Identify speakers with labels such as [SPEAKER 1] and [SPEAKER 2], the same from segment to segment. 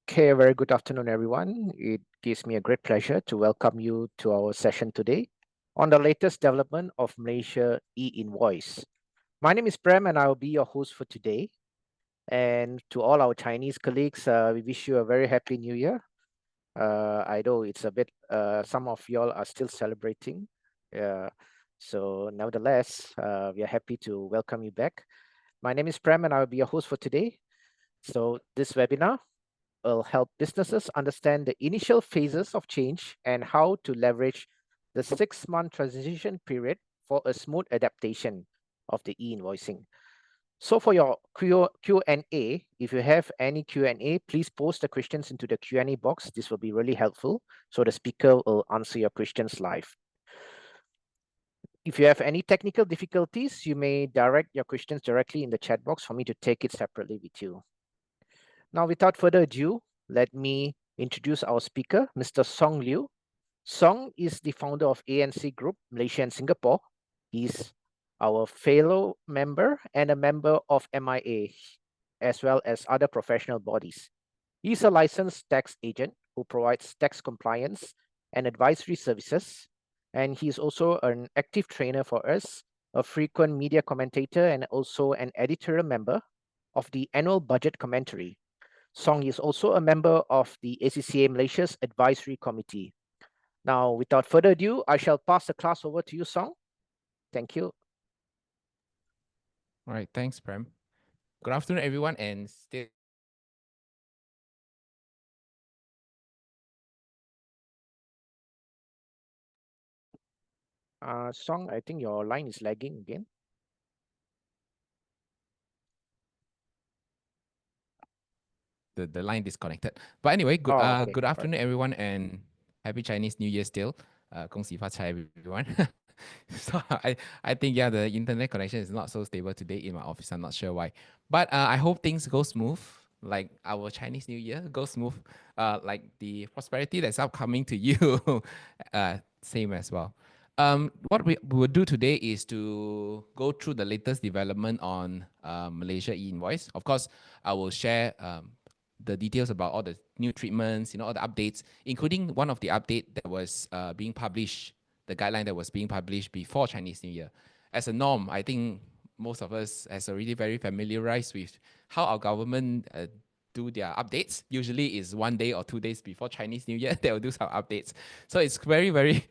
[SPEAKER 1] Okay, a very good afternoon, everyone. It gives me a great pleasure to welcome you to our session today on the latest development of Malaysia e-invoice. My name is Prem and I will be your host for today. And to all our Chinese colleagues, we wish you a very happy new year. I know it's a bit, some of y'all are still celebrating. Uh, so nevertheless, we are happy to welcome you back. My name is Prem and I will be your host for today. So this webinar will help businesses understand the initial phases of change and how to leverage the 6-month transition period for a smooth adaptation of the e-invoicing. So for your Q&A, if you have any Q&A, please post the questions into the Q&A box. This will be really helpful. So the speaker will answer your questions live. If you have any technical difficulties, you may direct your questions directly in the chat box for me to take it separately with you. Now, without further ado, let me introduce our speaker, Mr. Song Liu. Song is the founder of ANC Group, Malaysia and Singapore. He's our fellow member and a member of MIA, as well as other professional bodies. He's a licensed tax agent who provides tax compliance and advisory services. And he's also an active trainer for us, a frequent media commentator, and also an editorial member of the annual budget commentary. Song is also a member of the ACCA Malaysia's Advisory Committee. Now, without further ado, I shall pass the class over to you, Song. Thank you.
[SPEAKER 2] All right, thanks, Prem. Good afternoon, everyone, and still
[SPEAKER 1] Song, I think your line is lagging again.
[SPEAKER 2] the line disconnected. But anyway,
[SPEAKER 1] Oh, okay.
[SPEAKER 2] good
[SPEAKER 1] All right.
[SPEAKER 2] afternoon, everyone, and happy Chinese New Year still. 恭喜发财, everyone. So I think yeah, the internet connection is not so stable today in my office. I'm not sure why, but I hope things go smooth. Like our Chinese New Year go smooth. Like the prosperity that's upcoming to you. Same as well. What we will do today is to go through the latest development on Malaysia e-invoice. Of course, I will share the details about all the new treatments, all the updates, including one of the update that was being published, the guideline that was being published before Chinese New Year. As a norm, I think most of us has already very familiarized with how our government do their updates. Usually is 1 day or 2 days before Chinese New Year, they will do some updates. So it's very, very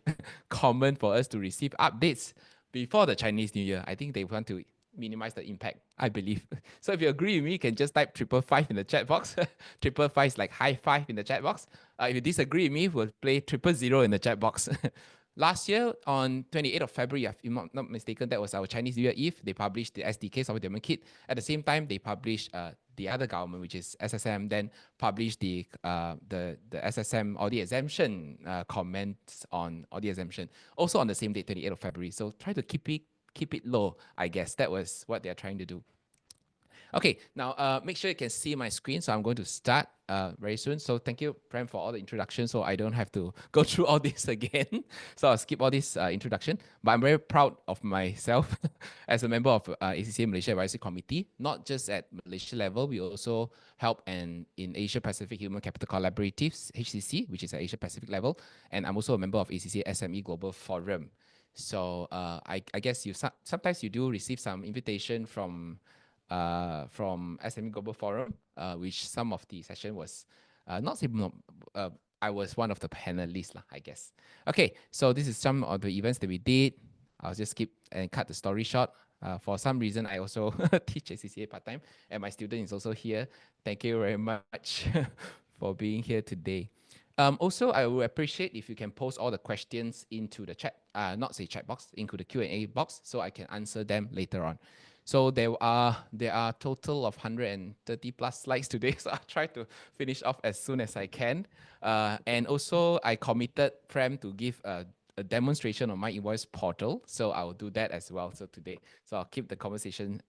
[SPEAKER 2] common for us to receive updates before the Chinese New Year. I think they want to minimize the impact, I believe. So if you agree with me, you can just type 555 in the chat box. 555 is like high five in the chat box. If you disagree with me, we'll play 000 in the chat box. Last year, on 28th of February, if I'm not mistaken, that was our Chinese New Year Eve. They published the SDK software development kit. At the same time, they published the other government, which is SSM, then published the SSM audit exemption comments on audit exemption. Also on the same date, 28th of February. So try to keep it low, I guess. That was what they're trying to do. Okay, now make sure you can see my screen. So I'm going to start very soon. So thank you, Prem, for all the introduction. So I don't have to go through all this again. So I'll skip all this introduction. But I'm very proud of myself as a member of ACCA Malaysia Advisory Committee. Not just at Malaysia level, we also help in Asia Pacific Human Capital Collaboratives, HCC, which is at Asia Pacific level. And I'm also a member of ACCA SME Global Forum. So I guess sometimes you do receive some invitation from SME Global Forum, which some of the session was not say I was one of the panelists, I guess. Okay, so this is some of the events that we did. I'll just skip and cut the story short. For some reason, I also teach ACCA part-time, and my student is also here. Thank you very much for being here today. Also, I would appreciate if you can post all the questions into the chat, not say chat box, into the Q&A box, so I can answer them later on. So there are total of 130 plus slides today. So I'll try to finish off as soon as I can. And also I committed Prem to give a demonstration on my invoice portal. So I will do that as well. So today, so I'll keep the conversation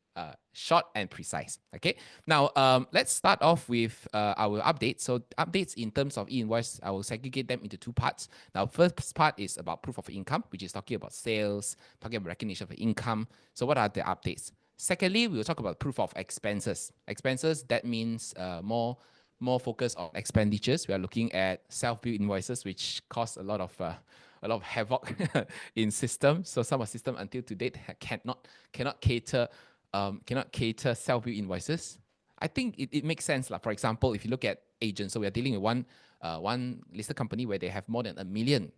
[SPEAKER 2] short and precise. Okay. Now let's start off with our updates. So updates in terms of e-invoice, I will segregate them into two parts. Now, first part is about proof of income, which is talking about sales, talking about recognition of income. So what are the updates? Secondly, we will talk about proof of expenses. Expenses, that means more more focus on expenditures. We are looking at self-bill invoices, which cause a lot of havoc in systems. So some of system until to date cannot cater cannot cater self-bill invoices. I think it makes sense. Like, for example, if you look at agents, so we are dealing with one listed company where they have more than a million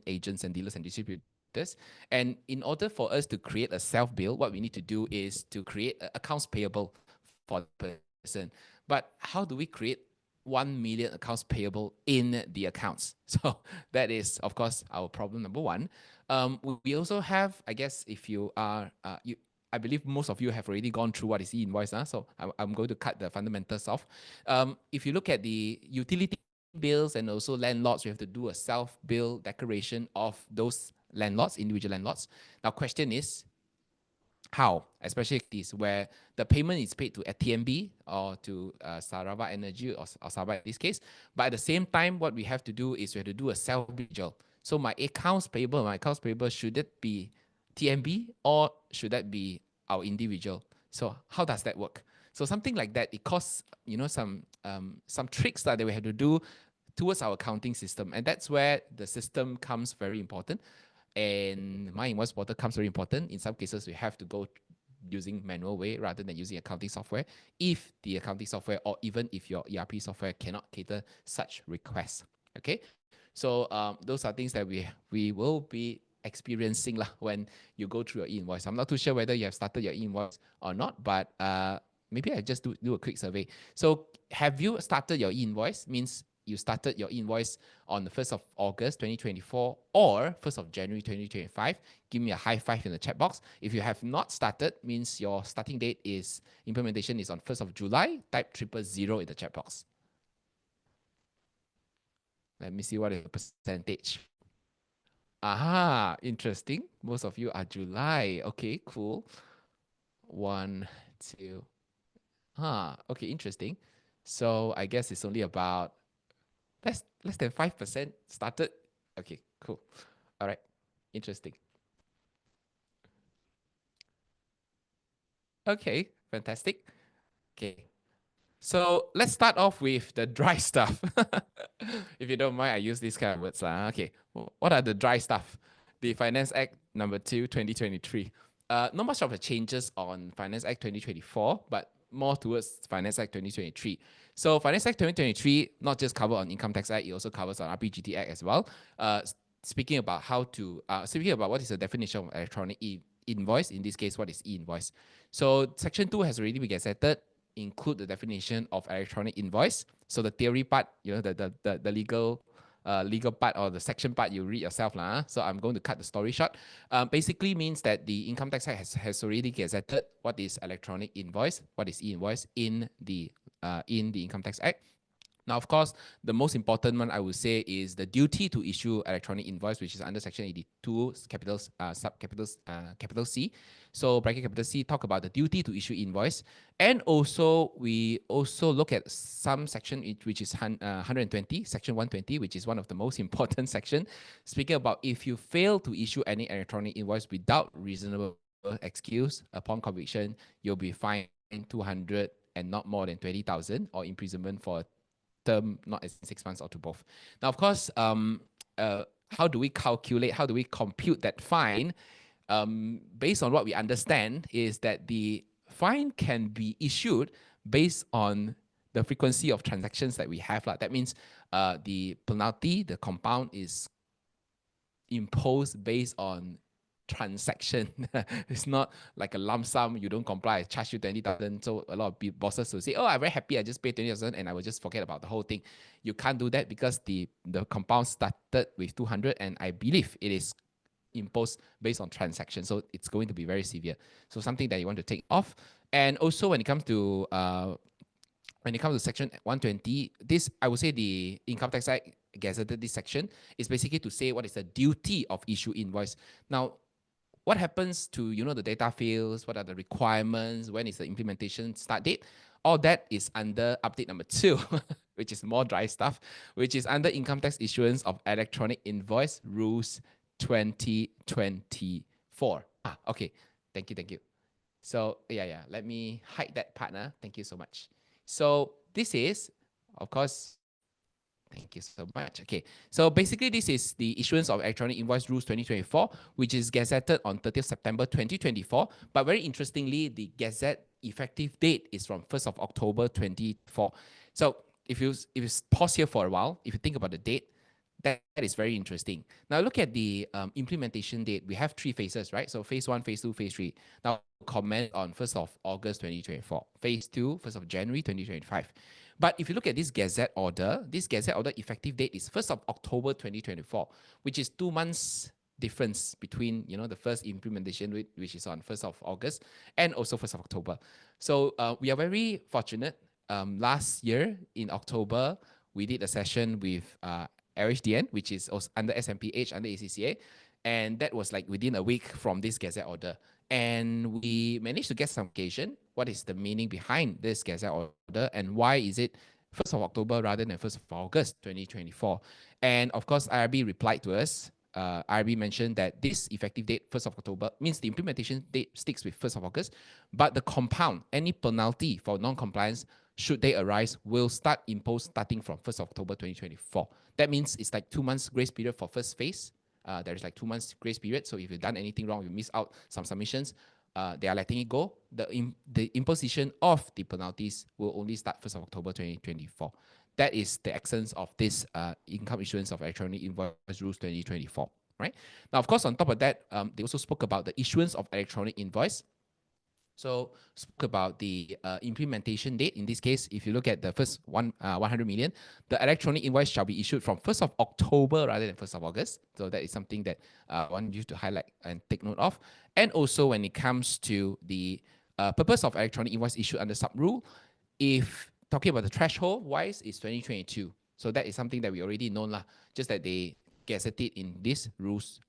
[SPEAKER 2] agents and dealers and distributors. And in order for us to create a self-bill, what we need to do is to create accounts payable for the person. But how do we create 1 million accounts payable in the accounts? So that is, of course, our problem number one. We also have, I guess, if you are, I believe most of you have already gone through what is e-invoice. So I'm going to cut the fundamentals off. If you look at the utility bills and also landlords, we have to do a self-bill declaration of those landlords, individual landlords. Now, question is, how, especially these where the payment is paid to a TMB or to Sarawak Energy or Sarawak in this case. But at the same time, what we have to do is we have to do a self-bill. So my accounts payable, should it be TMB or should that be our individual? So how does that work? So something like that, it costs some tricks that we have to do towards our accounting system, and that's where the system comes very important. And my invoice portal comes very important. In some cases, we have to go using manual way rather than using accounting software if the accounting software or even if your ERP software cannot cater such requests. Okay, so those are things that we will be experiencing lah when you go through your invoice. I'm not too sure whether you have started your invoice or not, but maybe I just do a quick survey. So have you started your invoice? Means you started your invoice on the 1st of August 2024 or 1st of January 2025, give me a high five in the chat box. If you have not started, means your starting date is implementation is on 1st of July, type 000 in the chat box. Let me see what is the percentage. Aha, interesting. Most of you are July. Okay, cool. One, two. Okay, interesting. So I guess it's only about less than 5% started. Okay, cool. All right, interesting. Okay, fantastic. Okay, so let's start off with the dry stuff. If you don't mind, I use these kind of words. Okay, what are the dry stuff? The Finance Act number 2, 2023. Not much of a changes on Finance Act 2024, but more towards Finance Act 2023. So Finance Act 2023 not just cover on Income Tax Act, it also covers on RPGT Act as well. Speaking about speaking about what is the definition of electronic invoice, in this case, what is e-invoice? So Section 2 has already been gazetted, include the definition of electronic invoice. So the theory part, the legal part or the section part, you read yourself. So I'm going to cut the story short. Basically means that the Income Tax Act has already gazetted what is electronic invoice, what is e-invoice in the Income Tax Act. Now, of course, the most important one I would say is the duty to issue electronic invoice, which is under Section 82, capital C. So bracket capital C talk about the duty to issue invoice, and also we also look at some section which is 120, Section 120, which is one of the most important section, speaking about if you fail to issue any electronic invoice without reasonable excuse upon conviction, you'll be fined 200 and not more than 20,000 or imprisonment for term not as 6 months or to both. Now, of course, how do we calculate, how do we compute that fine? Based on what we understand is that the fine can be issued based on the frequency of transactions that we have. That means the penalty, the compound is imposed based on transaction. It's not like a lump sum. You don't comply, I charge you 20,000. So a lot of bosses will say, "Oh, I'm very happy. I just paid 20,000 and I will just forget about the whole thing." You can't do that because the compound started with 200, and I believe it is imposed based on transaction. So it's going to be very severe. So something that you want to take off. And also when it comes to Section 120, this, I would say, the Income Tax Act gazetted this section is basically to say what is the duty of issue invoice. Now, what happens to the data fields, what are the requirements, when is the implementation start date, all that is under update number 2, which is more dry stuff, which is under Income Tax Issuance of Electronic Invoice Rules 2024. Okay, thank you. So yeah, let me hide that partner. Thank you so much. So this is of course, thank you so much. Okay, so basically, this is the issuance of Electronic Invoice Rules 2024, which is gazetted on 30th September 2024. But very interestingly, the gazette effective date is from 1st of October 2024. So if you pause here for a while, if you think about the date, that is very interesting. Now look at the implementation date. We have three phases, right? So phase one, phase two, phase three. Now comment on 1st of August 2024. Phase two, 1st of January 2025. But if you look at this Gazette order effective date is 1st of October 2024, which is 2 months difference between the first implementation which is on 1st of August and also 1st of October. So we are very fortunate. Last year in October, we did a session with RHDN, which is also under SMPH, under ACCA, and that was like within a week from this Gazette order. And we managed to get some clarification. What is the meaning behind this Gazette order, and why is it 1st of October rather than 1st of August 2024? And of course, IRB replied to us. IRB mentioned that this effective date, 1st of October, means the implementation date sticks with 1st of August, but the compound, any penalty for non-compliance, should they arise, will start imposed starting from 1st of October 2024. That means it's like 2 months grace period for first phase. There is like 2 months grace period. So if you've done anything wrong, you miss out some submissions, they are letting it go. The imposition of the penalties will only start 1st of October 2024. That is the essence of this income issuance of electronic invoice rules 2024. Right now, of course, on top of that, they also spoke about the issuance of electronic invoice. So spoke about the implementation date. In this case, if you look at the first 100 million, the electronic invoice shall be issued from 1st of October rather than 1st of August. So that is something that I want you to highlight and take note of. And also when it comes to the purpose of electronic invoice issued under sub-rule, if talking about the threshold wise, is 2022. So that is something that we already know lah. Just that they gazetted in this rules,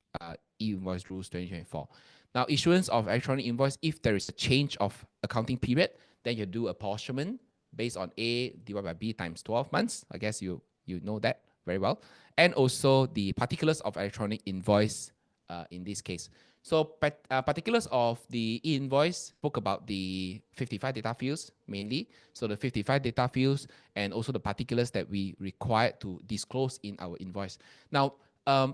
[SPEAKER 2] e-invoice rules 2024. Now, issuance of electronic invoice, if there is a change of accounting period, then you do apportionment based on A divided by B times 12 months. I guess you know that very well. And also the particulars of electronic invoice in this case. So particulars of the e-invoice spoke about the 55 data fields mainly. So the 55 data fields and also the particulars that we required to disclose in our invoice. Now,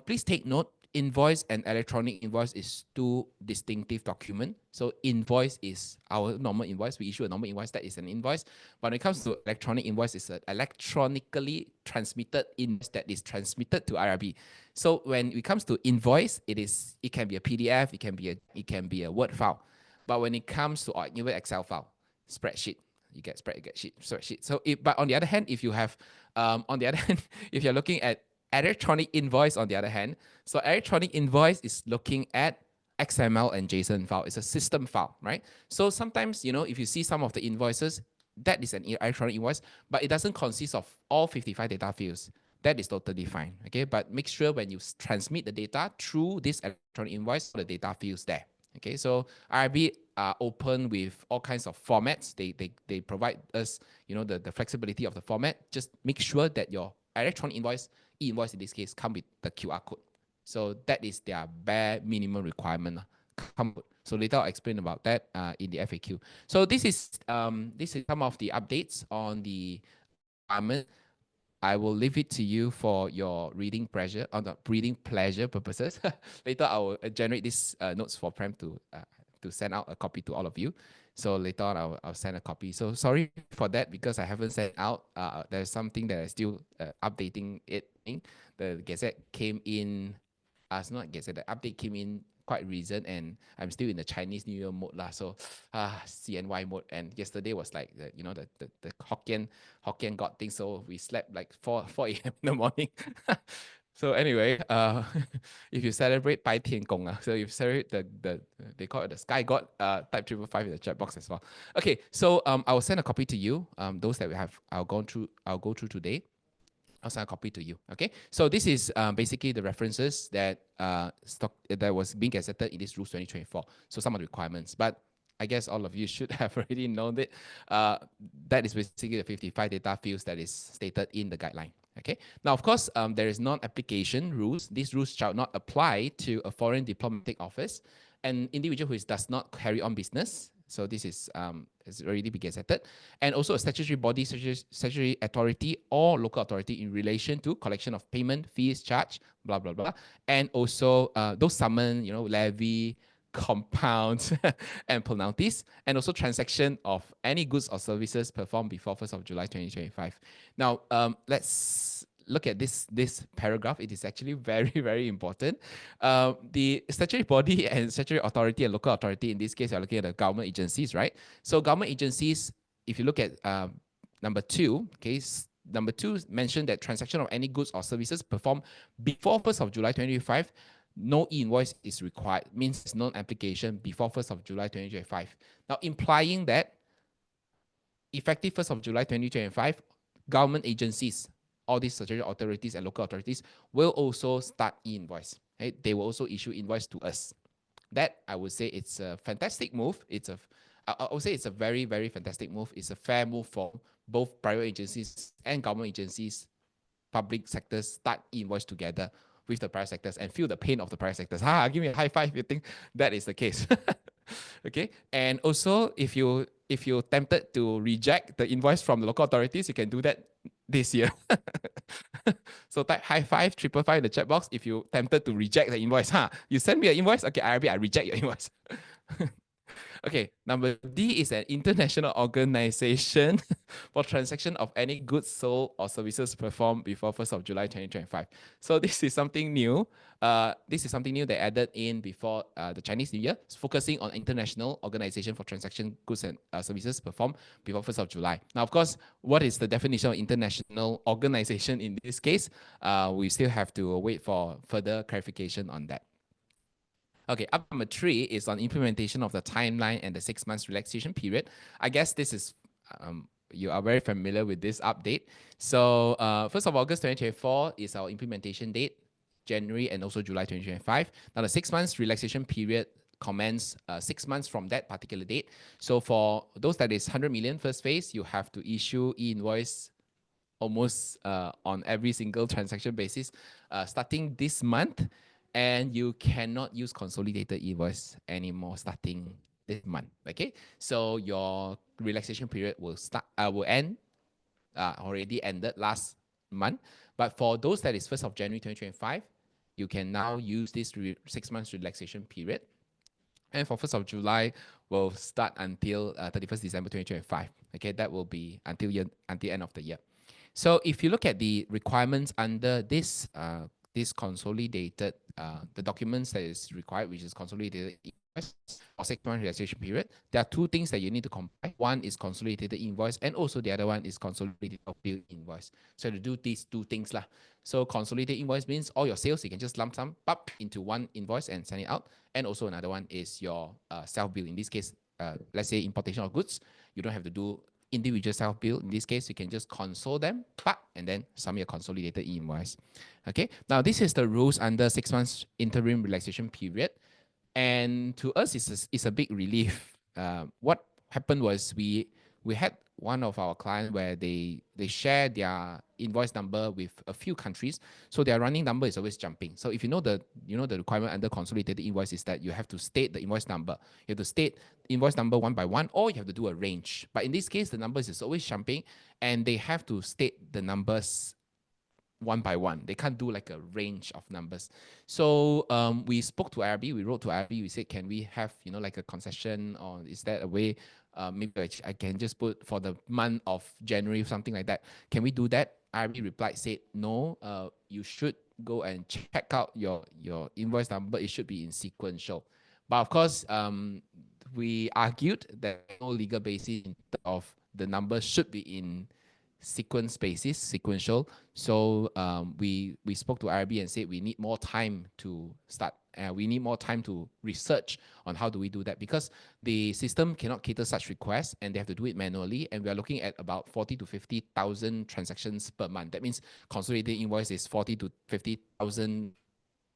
[SPEAKER 2] please take note, invoice and electronic invoice is two distinctive documents. So invoice is our normal invoice. We issue a normal invoice, that is an invoice. But when it comes to electronic invoice, it's an electronically transmitted invoice that is transmitted to IRB. So when it comes to invoice, it can be a PDF, it can be a Word file. But when it comes to even Excel file, spreadsheet, you get spreadsheet. So but on the other hand, if you have if you're looking at electronic invoice on the other hand, so electronic invoice is looking at XML and JSON file. It's a system file, right? So sometimes, if you see some of the invoices, that is an electronic invoice, but it doesn't consist of all 55 data fields. That is totally fine, okay? But make sure when you transmit the data through this electronic invoice, the data fields there, okay? So IRB are open with all kinds of formats. They provide us, the flexibility of the format. Just make sure that your electronic invoice, e-invoice in this case, come with the QR code. So that is their bare minimum requirement. So later I'll explain about that in the FAQ. So this is some of the updates on the requirement. I will leave it to you for your reading pleasure, on the reading pleasure purposes. Later I will generate these notes for Prem to send out a copy to all of you. So later on, I'll send a copy. So sorry for that because I haven't sent out. There's something that I still updating it. The Gazette came in, it's not Gazette, the update came in quite recent and I'm still in the Chinese New Year mode lah. So CNY mode. And yesterday was like the Hokkien God thing. So we slept like 4 a.m. in the morning. So anyway, if you celebrate Bai Tian Gong, so if you celebrate they call it the Sky God, type 555 in the chat box as well. Okay, so I will send a copy to you. Those that we have, I'll go through today. I'll send a copy to you. Okay, so this is basically the references that that was being gazetted in this rules 2024. So some of the requirements, but I guess all of you should have already known it. That is basically the 55 data fields that is stated in the guideline. Okay. Now, of course, there is non-application rules. These rules shall not apply to a foreign diplomatic office, an individual who does not carry on business So this is has already been gazetted, and also a statutory body, statutory authority or local authority in relation to collection of payment, fees, charge, blah blah blah, and also those summon, levy, compounds, and penalties, and also transaction of any goods or services performed before 1st of July 2025. Now, let's look at this paragraph. It is actually very very important. The statutory body and statutory authority and local authority, in this case you're looking at the government agencies, right? So government agencies, if you look at number two, okay, number two mentioned that transaction of any goods or services performed before 1st of July 2025, no e-invoice is required, means there's no application before 1st of July 2025. Now, implying that effective 1st of July 2025, government agencies, all these statutory authorities and local authorities will also start e-invoice. Right? They will also issue invoice to us. That, I would say, it's a fantastic move. I would say it's a very, very fantastic move. It's a fair move for both private agencies and government agencies, public sectors start invoice together with the private sectors and feel the pain of the private sectors. Give me a high five if you think that is the case. Okay, and also if you tempted to reject the invoice from the local authorities, you can do that this year. So type high five, triple five in the chat box if you tempted to reject the invoice. You send me an invoice, okay, I reject your invoice. Okay, number D is an international organization for transaction of any goods sold or services performed before 1st of July 2025. So this is something new. This is something new they added in before the Chinese New Year, focusing on international organization for transaction goods and services performed before 1st of July. Now, of course, what is the definition of international organization in this case? We still have to wait for further clarification on that. Okay, up number three is on implementation of the timeline and the 6 months relaxation period. I guess this is, you are very familiar with this update. So 1st of August 2024 is our implementation date, January and also July 2025. Now the 6 months relaxation period commence 6 months from that particular date. So for those that is 100 million first phase, you have to issue e-invoice almost on every single transaction basis starting this month, and you cannot use consolidated invoice anymore starting this month. Okay, so your relaxation period will end, already ended last month, but for those that is 1st of January 2025, you can now use this 6 months relaxation period, and for 1st of July will start until 31st December 2025. Okay, that will be until end of the year. So if you look at the requirements under this consolidated, the documents that is required, which is consolidated invoice or 6 month relaxation period, there are two things that you need to comply. One is consolidated invoice, and also the other one is consolidated bill invoice. So to do these two things lah. So consolidated invoice means all your sales, you can just lump sum up into one invoice and send it out. And also another one is your self bill. In this case, let's say importation of goods, you don't have to do individual self bill. In this case, you can just console them, and then submit a consolidated invoice. Okay. Now this is the rules under 6 months interim relaxation period, and to us, it's a big relief. What happened was we had one of our clients where they share their invoice number with a few countries, so their running number is always jumping. So if the requirement under consolidated invoice is that you have to state the invoice number. You have to state invoice number one by one, or you have to do a range. But in this case, the numbers is always jumping, and they have to state the numbers one by one. They can't do like a range of numbers. So we spoke to IRB, we wrote to IRB, we said, can we have, like a concession, or is that a way, maybe I can just put for the month of January or something like that. Can we do that? IRB replied, said, no, you should go and check out your invoice number. It should be in sequential. But of course, we argued that no legal basis of the numbers should be in sequential. So we spoke to IRB and said we need more time to start. We need more time to research on how do we do that, because the system cannot cater such requests and they have to do it manually. And we are looking at about 40 to 50,000 transactions per month. That means consolidated invoice is 40 to 50,000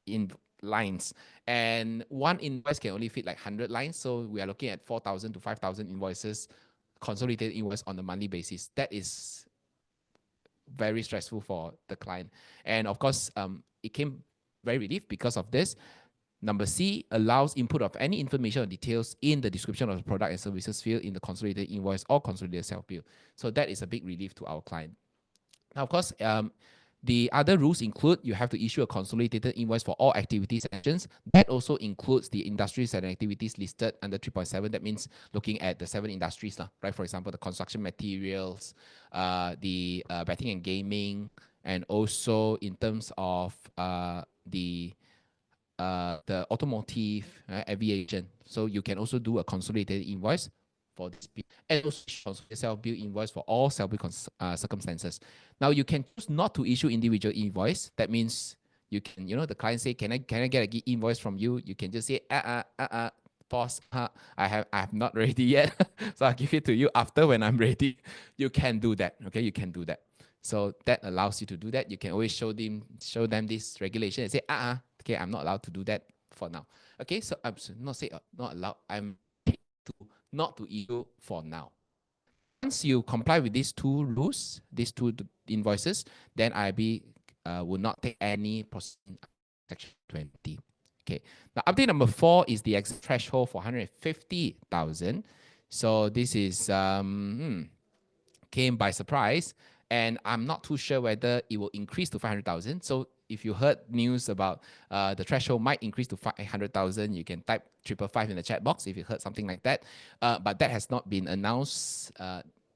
[SPEAKER 2] in lines, and one invoice can only fit like 100 lines. So we are looking at 4,000 to 5,000 invoices, consolidated invoice on a monthly basis. That is very stressful for the client. And of course, it came very relief because of this. Number C allows input of any information or details in the description of the product and services field in the consolidated invoice or consolidated self-bill. So that is a big relief to our client. Now, of course, the other rules include you have to issue a consolidated invoice for all activities and actions. That also includes the industries and activities listed under 3.7. That means looking at the 7 industries, right? For example, the construction materials, the betting and gaming, and also in terms of the automotive, aviation. So you can also do a consolidated invoice for this, and also self-bill invoice for all self-bill circumstances. Now you can choose not to issue individual invoice. That means you can, the client say, can I get an invoice from you? You can just say, boss, I have not ready yet, so I'll give it to you after when I'm ready. You can do that. Okay, you can do that. So that allows you to do that. You can always show them this regulation and say, okay, I'm not allowed to do that for now. Okay, so I'm not say not allowed. I'm to not to issue for now. Once you comply with these two rules, these two invoices, then IRB will not take any proceeding section 20. Okay. Now update number 4 is the exit threshold for 150,000. So this is came by surprise, and I'm not too sure whether it will increase to 500,000. So if you heard news about the threshold might increase to 500,000, you can type 555 in the chat box if you heard something like that. But that has not been announced.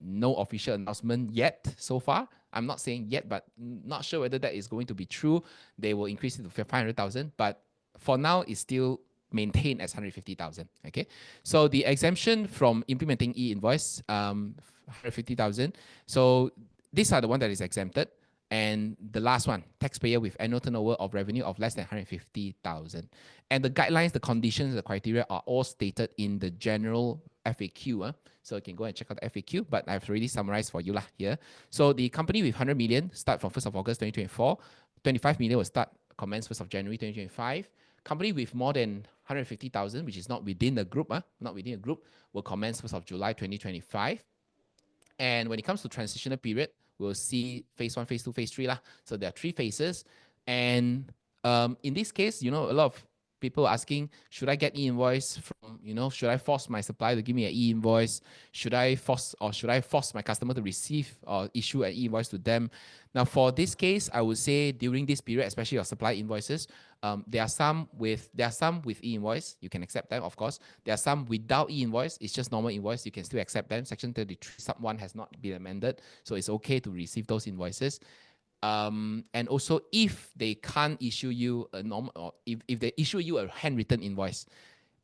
[SPEAKER 2] No official announcement yet so far. I'm not saying yet, but not sure whether that is going to be true. They will increase it to 500,000, but for now, it's still maintained as 150,000. Okay, so the exemption from implementing e-invoice, 150,000. So these are the one that is exempted. And the last one, taxpayer with annual turnover of revenue of less than 150,000. And the guidelines, the conditions, the criteria are all stated in the general FAQ. So you can go and check out the FAQ, but I've already summarized for you here. So the company with 100 million start from 1st of August 2024. 25 million will start commence 1st of January 2025. Company with more than 150,000, which is not within the group, will commence 1st of July 2025. And when it comes to transitional period, we'll see phase 1, phase 2, phase 3 lah. So there are 3 phases. And in this case, a lot of people asking, should I get e-invoice from, should I force my supplier to give me an e-invoice? Should I force my customer to receive or issue an e-invoice to them? Now, for this case, I would say during this period, especially your supply invoices, there are some with e-invoice. You can accept them, of course. There are some without e-invoice. It's just normal invoice. You can still accept them. Section 33 sub 1 has not been amended, so it's okay to receive those invoices. And also, if they can't issue you a normal, or if they issue you a handwritten invoice,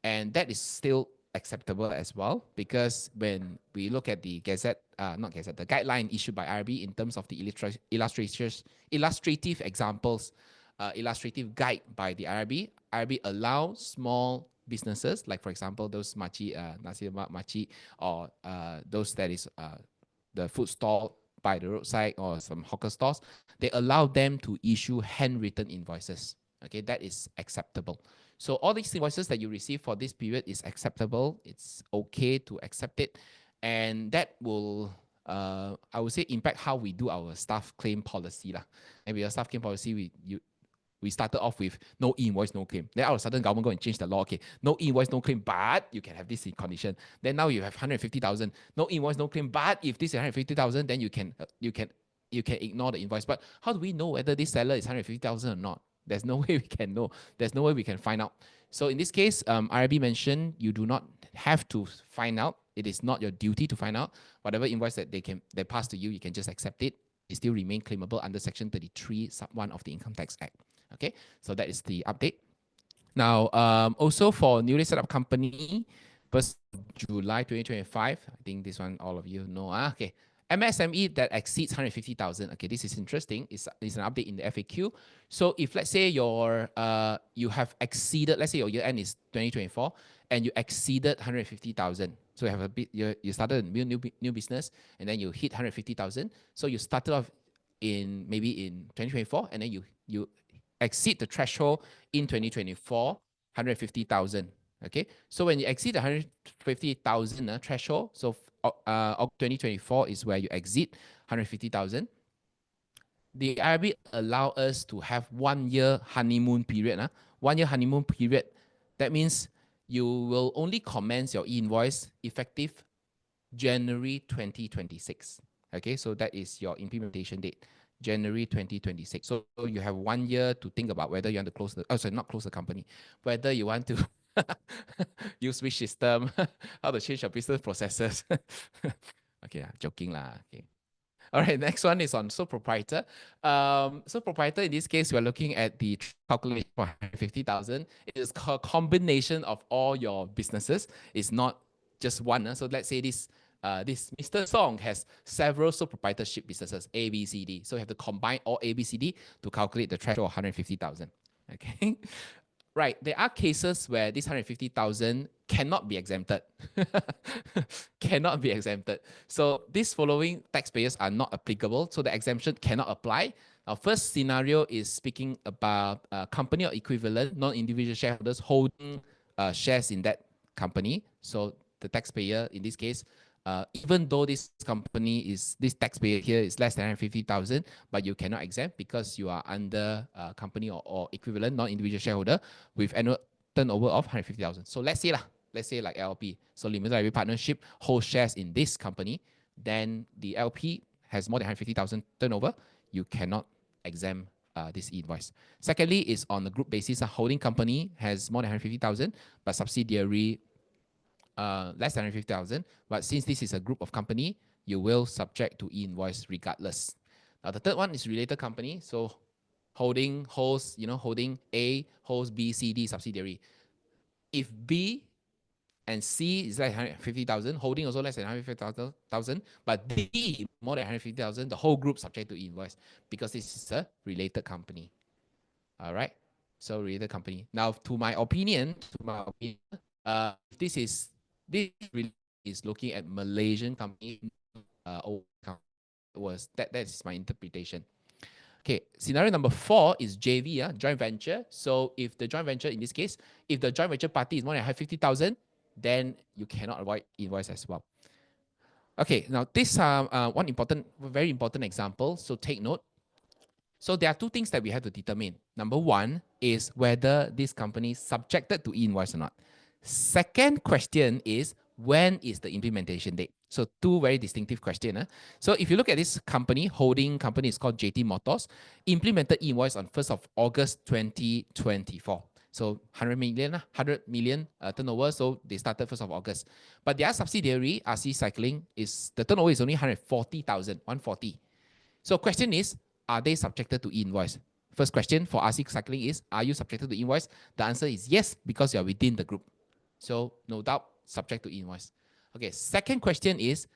[SPEAKER 2] and that is still acceptable as well, because when we look at the the guideline issued by IRB in terms of the illustrative examples, illustrative guide by the IRB allows small businesses, like for example those nasi lemak makcik, or those that is the food stall by the roadside or some hawker stores, they allow them to issue handwritten invoices. Okay, that is acceptable. So all these invoices that you receive for this period is acceptable. It's okay to accept it, and that will, I would say, impact how we do our staff claim policy lah. And with our staff claim policy, we started off with no invoice, no claim. Then all of a sudden, government go and change the law. Okay, no invoice, no claim, but you can have this condition. Then now you have 150,000, no invoice, no claim, but if this is 150,000, then you can ignore the invoice. But how do we know whether this seller is 150,000 or not? There's no way we can know. There's no way we can find out. So in this case, IRB mentioned you do not have to find out. It is not your duty to find out. Whatever invoice that they pass to you, you can just accept it. It still remain claimable under Section 33, Sub 1 of the Income Tax Act. Okay, so that is the update. Now, also for newly set up company, 1st July 2025, I think this one all of you know. Okay, MSME that exceeds 150,000. Okay, this is interesting. It's an update in the FAQ. So if let's say you have exceeded, let's say your year end is 2024, and you exceeded 150,000. So you have a bit, you started a new business, and then you hit 150,000. So you started off maybe in 2024, and then you exceed the threshold in 2024, 150,000. Okay, so when you exceed the 150,000 threshold, so 2024 is where you exceed 150,000. The IRB allow us to have 1 year honeymoon period. 1 year honeymoon period, that means you will only commence your e-invoice effective January 2026. Okay, so that is your implementation date, January 2026. So you have 1 year to think about whether you want to close the, oh, sorry, not close the company, whether you want to use which system, how to change your business processes. Okay, joking lah. Okay. All right, next one is on sole proprietor. Sole proprietor, in this case, we're looking at the calculation for 150,000. It is a combination of all your businesses. It's not just one. So let's say this Mr. Song has several sole proprietorship businesses, A, B, C, D. So you have to combine all A, B, C, D to calculate the threshold of 150,000. Okay. Right, there are cases where this 150,000 cannot be exempted. Cannot be exempted. So these following taxpayers are not applicable, so the exemption cannot apply. Our first scenario is speaking about a company or equivalent, non-individual shareholders holding shares in that company. So the taxpayer in this case, even though this taxpayer here is less than 150,000, but you cannot exempt because you are under company or equivalent non-individual shareholder with annual turnover of 150,000. So let's say like LP, so limited liability partnership holds shares in this company, then the LP has more than 150,000 turnover, you cannot exempt this invoice. Secondly, is on the group basis, a holding company has more than 150,000, but subsidiary less than 150,000. But since this is a group of company, you will subject to e-invoice regardless. Now the third one is related company. So holding A holds B, C, D subsidiary. If B and C is less than 150,000, holding also less than 150,000, but D more than 150,000, the whole group subject to e-invoice because this is a related company. All right. So related company. Now, to my opinion, this really is looking at Malaysian company. That is my interpretation. Okay, scenario number 4 is JV, joint venture. So if the joint venture, in this case, if the joint venture party is more than 150,000, then you cannot avoid invoice as well. Okay, now this very important example. So take note. So there are two things that we have to determine. Number one is whether this company is subjected to e-invoice or not. Second question is when is the implementation date? So two very distinctive questions. So if you look at this company, holding company is called JT Motors, implemented e-invoice on 1st of August 2024. So 100 million turnover. So they started 1st of August. But their subsidiary, RC Cycling, the turnover is only 140,000, 140. So question is, are they subjected to e-invoice? First question for RC Cycling is, are you subjected to invoice? The answer is yes, because you are within the group. So no doubt, subject to invoice. Okay, second question is,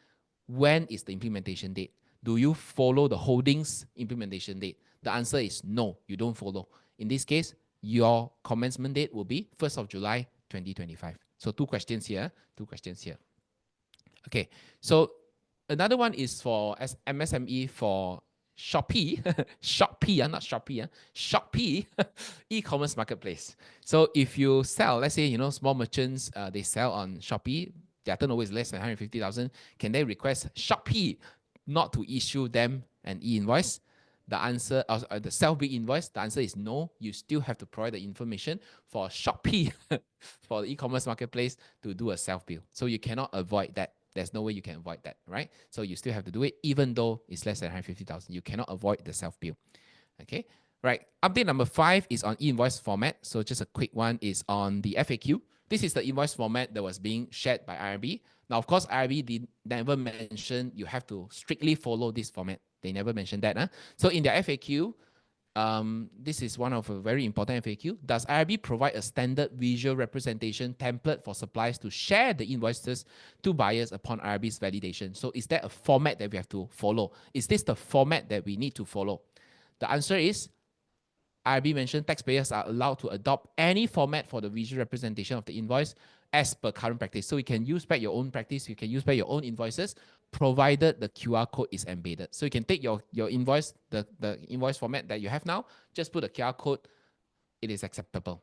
[SPEAKER 2] when is the implementation date? Do you follow the holdings implementation date? The answer is no, you don't follow. In this case, your commencement date will be 1st of July 2025. So two questions here. Okay, so another one is for MSME for Shopee, Shopee, not Shopee, Shopee, e-commerce marketplace. So if you sell, let's say, small merchants, they sell on Shopee, their turnover is less than 150,000, can they request Shopee not to issue them an e-invoice? The answer, the self-bill invoice, the answer is no. You still have to provide the information for Shopee, for the e-commerce marketplace to do a self-bill. So you cannot avoid that. There's no way you can avoid that, right? So you still have to do it, even though it's less than 150,000. You cannot avoid the self-bill. Okay, right. Update number 5 is on e-invoice format. So just a quick one is on the FAQ. This is the invoice format that was being shared by IRB. Now, of course, IRB did never mention you have to strictly follow this format. They never mentioned that. So in their FAQ, this is one of a very important FAQ. Does IRB provide a standard visual representation template for suppliers to share the invoices to buyers upon IRB's validation? So is that a format that we have to follow? Is this the format that we need to follow? The answer is IRB mentioned taxpayers are allowed to adopt any format for the visual representation of the invoice as per current practice. So you can use back your own practice, you can use back your own invoices, provided the QR code is embedded. So you can take your invoice, the invoice format that you have now, just put a QR code, it is acceptable.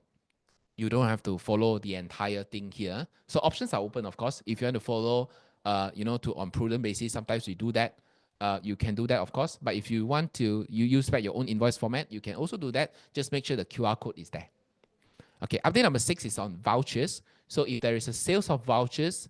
[SPEAKER 2] You don't have to follow the entire thing here. So options are open, of course. If you want to follow, on prudent basis, sometimes we do that. You can do that, of course. But if you want to, you use back your own invoice format, you can also do that. Just make sure the QR code is there. Okay, update number 6 is on vouchers. So if there is a sales of vouchers,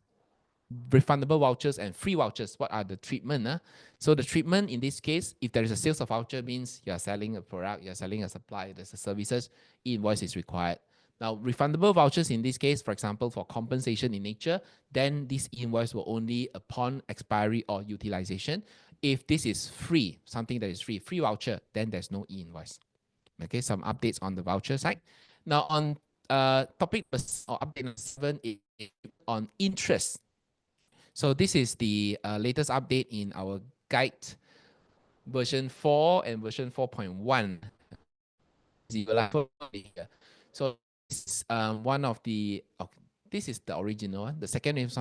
[SPEAKER 2] refundable vouchers and free vouchers, what are the treatment? So the treatment in this case, if there is a sales of voucher, means you are selling a product, you are selling a supply, there's a services, invoice is required. Now, refundable vouchers in this case, for example, for compensation in nature, then this invoice will only upon expiry or utilization. If this is free, something that is free, free voucher, then there's no invoice. Okay, some updates on the voucher side. Now on topic or update number 7 is on interest. So this is the latest update in our guide version 4 and version 4.1. So this is one of the, this is the original one. The second is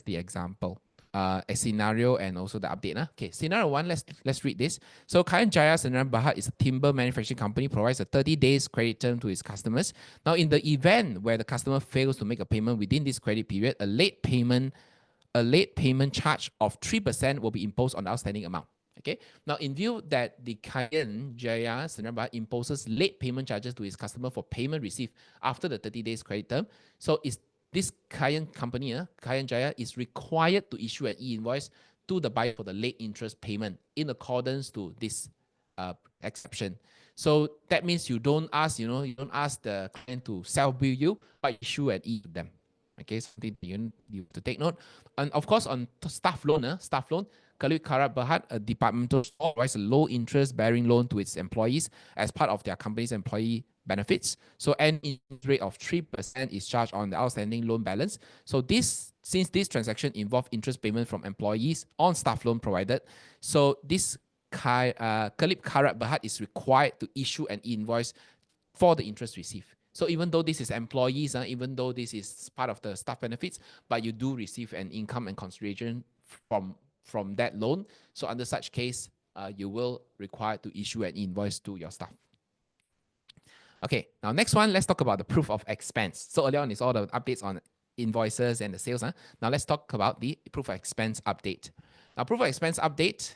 [SPEAKER 2] the example. A scenario and also the update. Okay, scenario 1, let's read this. So Kayan Jaya Sdn Bhd is a timber manufacturing company, provides a 30 days credit term to its customers. Now, in the event where the customer fails to make a payment within this credit period, a late payment charge of 3% will be imposed on the outstanding amount. Okay. Now, in view that the Kayan Jaya Sdn Bhd imposes late payment charges to its customer for payment received after the 30 days credit term, so is this Kayan company, Kayan Jaya, is required to issue an e-invoice to the buyer for the late interest payment in accordance to this exception. So that means you don't ask, you don't ask the client to self-bill you, but issue an e to them. Okay, something you have to take note. And of course, on staff loan, Kalui Karat Berhad, a departmental store, provides a low interest bearing loan to its employees as part of their company's employee benefits. So an interest rate of 3% is charged on the outstanding loan balance. So since this transaction involves interest payment from employees on staff loan provided, so this Kalip Karat Berhad is required to issue an invoice for the interest received. So even though this is employees, even though this is part of the staff benefits, but you do receive an income and consideration from that loan. So under such case, you will require to issue an invoice to your staff. Okay, now next one, let's talk about the proof of expense. So earlier on is all the updates on invoices and the sales. Now let's talk about the proof of expense update. Now proof of expense update,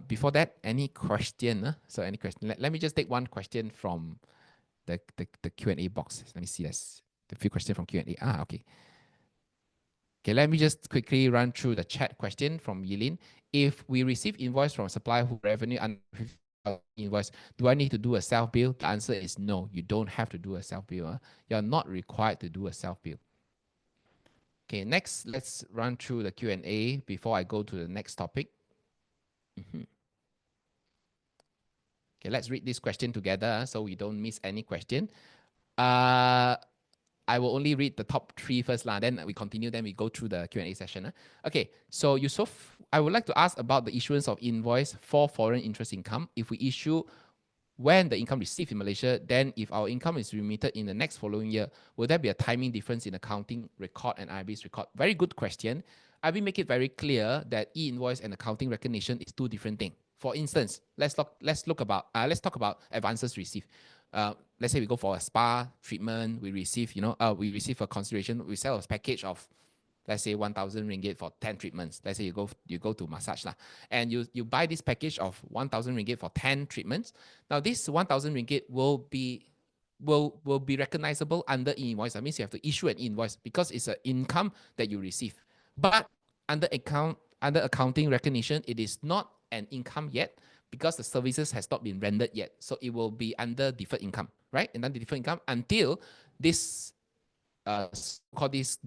[SPEAKER 2] before that, any question? So any question? Let me just take one question from the Q&A box. Let me see. There's a few questions from Q&A. Okay. Okay, let me just quickly run through the chat question from Yilin. If we receive invoice from supplier who revenue under invoice, do I need to do a self-bill? The answer is no. You don't have to do a self-bill. You're not required to do a self-bill. Okay, next, let's run through the Q&A before I go to the next topic. Okay, let's read this question together so we don't miss any question. I will only read the top 3 first, then we continue, then we go through the Q&A session. Okay, so Yusuf, I would like to ask about the issuance of invoice for foreign interest income. If we issue when the income received in Malaysia, then if our income is remitted in the next following year, will there be a timing difference in accounting record and IRB's record? Very good question. I will make it very clear that e-invoice and accounting recognition is 2 different things. For instance, let's talk about advances received. Let's say we go for a spa treatment, we receive a consideration, we sell a package of, let's say 1,000 ringgit for 10 treatments. Let's say you go to massage and you buy this package of 1,000 ringgit for 10 treatments. Now this 1,000 ringgit will be recognizable under e-invoice. That means you have to issue an invoice because it's an income that you receive. But under accounting recognition, it is not an income yet because the services has not been rendered yet. So it will be under deferred income, right? And then the deferred income until this these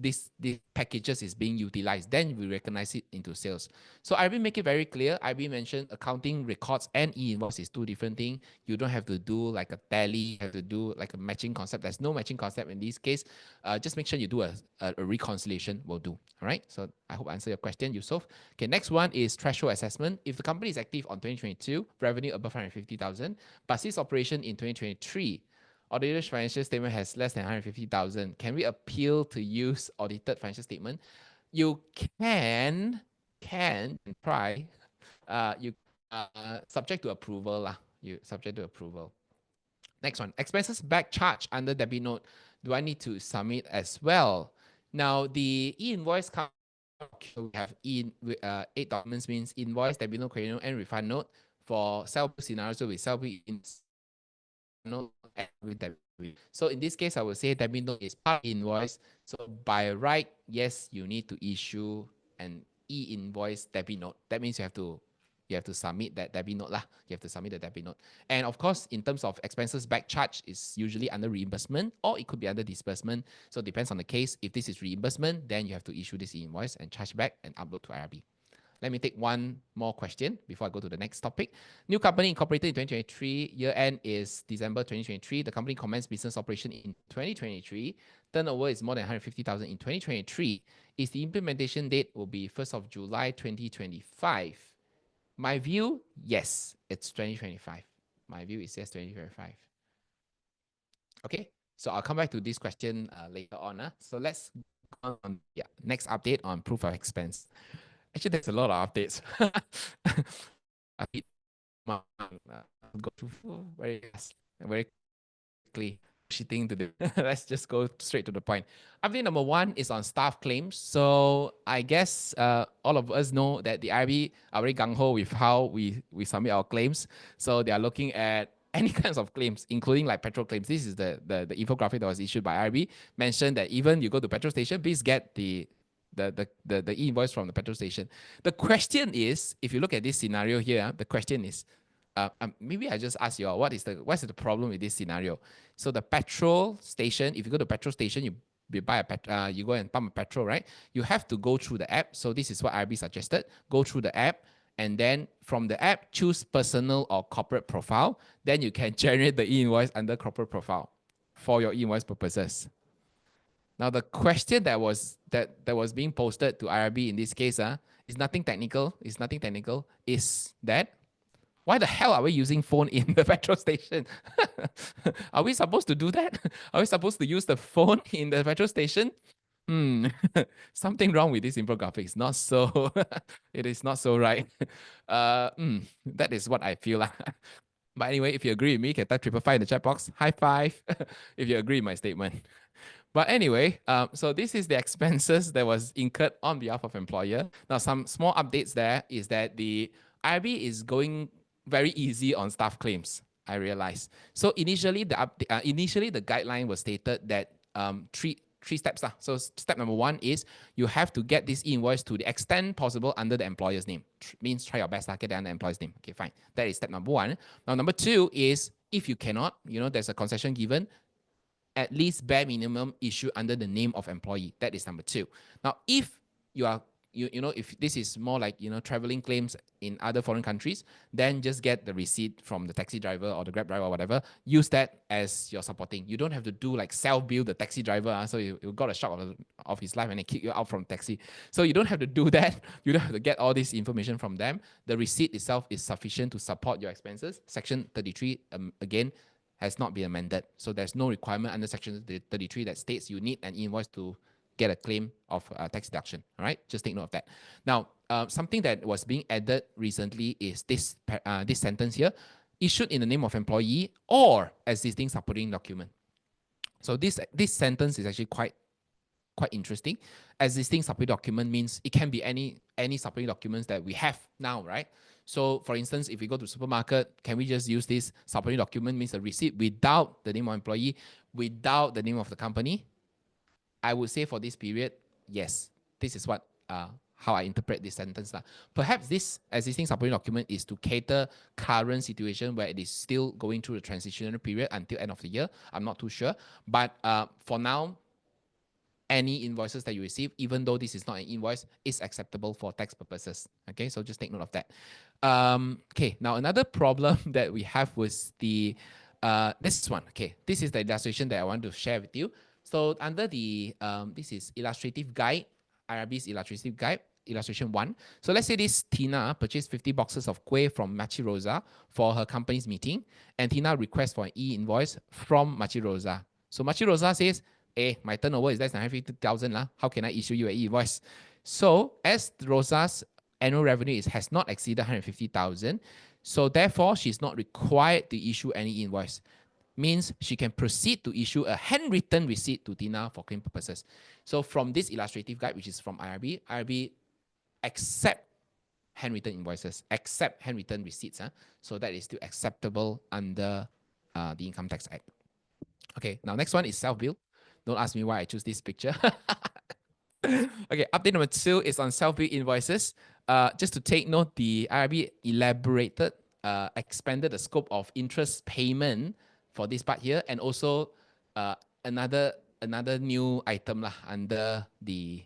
[SPEAKER 2] packages is being utilized, then we recognize it into sales. So I will make it very clear. I will mention accounting records and e-invoice is 2 different things. You don't have to do like a tally, you have to do like a matching concept. There's no matching concept in this case. Just make sure you do a reconciliation will do. All right. So I hope I answer your question, Yusuf. Okay, next one is threshold assessment. If the company is active on 2022, revenue above 150,000, but ceased operation in 2023, auditor's financial statement has less than 150,000. Can we appeal to use audited financial statement? You can try. Subject to approval subject to approval. Next one, expenses back charge under debit note. Do I need to submit as well? Now the e-invoice we have 8 documents, means invoice, debit note, credit note, and refund note. For self-bill scenarios, we self-bill in note and with debit So in this case, I would say debit note is part invoice. So by right, yes, you need to issue an e-invoice debit note. That means you have to submit that debit note lah. You have to submit the debit note. And of course, in terms of expenses back charge, is usually under reimbursement or it could be under disbursement. So it depends on the case. If this is reimbursement, then you have to issue this invoice and charge back and upload to IRB. Let me take one more question before I go to the next topic. New company incorporated in 2023. Year end is December 2023. The company commenced business operation in 2023. Turnover is more than 150,000 in 2023. Is the implementation date will be 1st of July 2025? My view, yes, it's 2025. My view is yes, 2025. Okay, so I'll come back to this question later on. So let's go on next update on proof of expense. Actually, there's a lot of updates. I need go through very fast, very quickly. Shitting to do. Let's just go straight to the point. Update number one is on staff claims. So I guess all of us know that the IRB are very gung ho with how we submit our claims. So they are looking at any kinds of claims, including like petrol claims. This is the infographic that was issued by IRB. Mentioned that even you go to petrol station, please get the invoice from the petrol station. The question is, if you look at this scenario here, the question is, maybe I just ask you all, what's the problem with this scenario? So the petrol station, if you go to petrol station, you buy you go and pump a petrol, right? You have to go through the app. So this is what IRB suggested. Go through the app, and then from the app, choose personal or corporate profile. Then you can generate the invoice under corporate profile for your invoice purposes. Now the question that was being posted to IRB in this case is nothing technical. It's nothing technical. Is that why the hell are we using phone in the petrol station? Are we supposed to do that? Are we supposed to use the phone in the petrol station? Something wrong with this infographic. It's not so. It is not so right. That is what I feel. But anyway, if you agree with me, can type 555 in the chat box. High five if you agree with my statement. But anyway, so this is the expenses that was incurred on behalf of employer. Now, some small updates there is that the IRB is going very easy on staff claims. I realize. So initially, the guideline was stated that three steps. So step number one is you have to get this invoice to the extent possible under the employer's name. Means try your best to get it under the employer's name. Okay, fine. That is step number one. Now, number two is if you cannot, there's a concession given, at least bare minimum issue under the name of employee. That is number two. Now, if you are if this is more like traveling claims in other foreign countries, then just get the receipt from the taxi driver or the Grab driver or whatever. Use that as your supporting. You don't have to do like self-bill the taxi driver. So you got a shock of his life and they kick you out from taxi. So you don't have to do that. You don't have to get all this information from them. The receipt itself is sufficient to support your expenses. Section 33, again, has not been amended. So there's no requirement under Section 33 that states you need an invoice to get a claim of tax deduction. All right, just take note of that. Now, something that was being added recently is this sentence here: issued in the name of employee or existing supporting document. So this sentence is actually quite interesting. Existing supporting document means it can be any supporting documents that we have now, right? So for instance, if we go to supermarket, can we just use this supporting document, means a receipt without the name of employee, without the name of the company? I would say for this period, yes. This is what how I interpret this sentence. Perhaps this existing supporting document is to cater current situation where it is still going through the transitional period until end of the year. I'm not too sure. But for now, any invoices that you receive, even though this is not an invoice, is acceptable for tax purposes. Okay, so just take note of that. Okay, now another problem that we have was this one. Okay, this is the illustration that I want to share with you. So under the this is illustrative guide, IRB's illustrative guide, illustration 1. So let's say this Tina purchased 50 boxes of kueh from Machi Rosa for her company's meeting, and Tina requests for an e-invoice from Machi Rosa. So Machi Rosa says, hey, my turnover is less than 150,000. How can I issue you an e-invoice? So as Rosa's annual revenue has not exceeded 150,000, so therefore she's not required to issue any invoice. Means she can proceed to issue a handwritten receipt to Tina for claim purposes. So from this illustrative guide, which is from IRB accept handwritten invoices, accept handwritten receipts. So that is still acceptable under the Income Tax Act. Okay, now next one is self-bill. Don't ask me why I choose this picture. Okay, update number 2 is on self-bill invoices. Just to take note, the IRB elaborated, expanded the scope of interest payment for this part here, and also uh, another another new item lah under the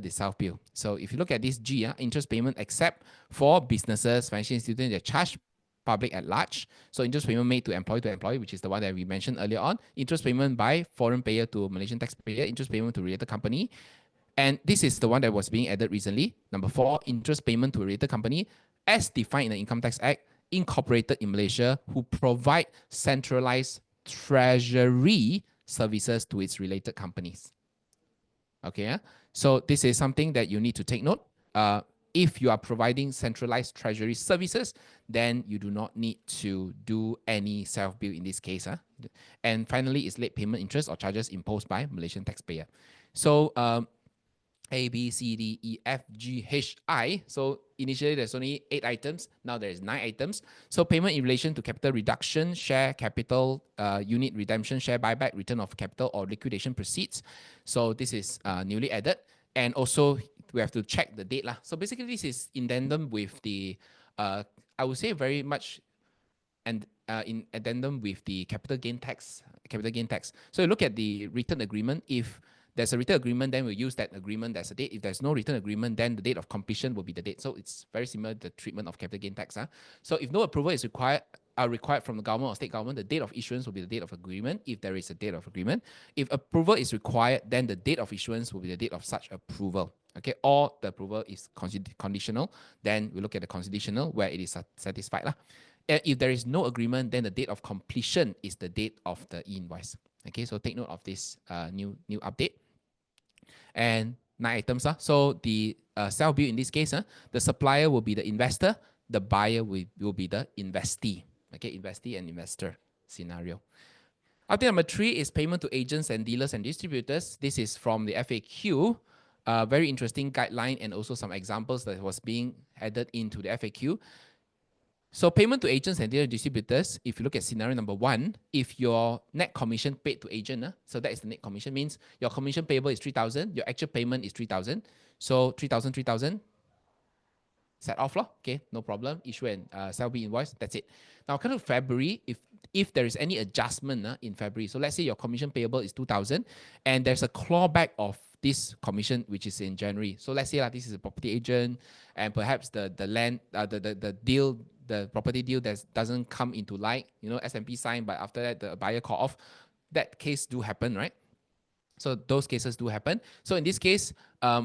[SPEAKER 2] self bill. So if you look at this G, interest payment except for businesses, financial institutions that charge public at large. So interest payment made to employee, which is the one that we mentioned earlier on. Interest payment by foreign payer to Malaysian taxpayer. Interest payment to related company. And this is the one that was being added recently. Number 4, interest payment to a related company as defined in the Income Tax Act, incorporated in Malaysia, who provide centralized treasury services to its related companies. Okay, so this is something that you need to take note. If you are providing centralized treasury services, then you do not need to do any self-bill in this case. And finally, is late payment interest or charges imposed by Malaysian taxpayer. So A, B, C, D, E, F, G, H, I. So initially there's only 8 items. Now there's 9 items. So payment in relation to capital reduction, share capital, unit redemption, share buyback, return of capital, or liquidation proceeds. So this is newly added. And also we have to check the date lah. So basically this is in tandem with the, I would say very much and in addendum with the capital gain tax. So you look at the written agreement. If there's a written agreement, then we'll use that agreement as a date. If there's no written agreement, then the date of completion will be the date. So it's very similar to the treatment of capital gain tax. So if no approval is required from the government or state government, the date of issuance will be the date of agreement, if there is a date of agreement. If approval is required, then the date of issuance will be the date of such approval. Okay, or the approval is conditional, then we look at the conditional where it is satisfied. If there is no agreement, then the date of completion is the date of the e-invoice. Okay, so take note of this new update. And 9 items. So the self-bill in this case, the supplier will be the investor, the buyer will be the investee. Okay, investee and investor scenario. Update number 3 is payment to agents and dealers and distributors. This is from the FAQ. Very interesting guideline and also some examples that was being added into the FAQ. So payment to agents and dealer distributors, if you look at scenario number 1, if your net commission paid to agent, so that is the net commission, means your commission payable is 3,000, your actual payment is 3,000. So 3,000, set off, okay, no problem, issue and sell-bill invoice, that's it. Now, kind of February, if there is any adjustment in February, so let's say your commission payable is 2,000 and there's a clawback of this commission which is in January. So let's say this is a property agent and perhaps the land, the deal, the property deal that doesn't come into light, S&P sign, but after that the buyer call off. That case do happen, right? So those cases do happen. So in this case,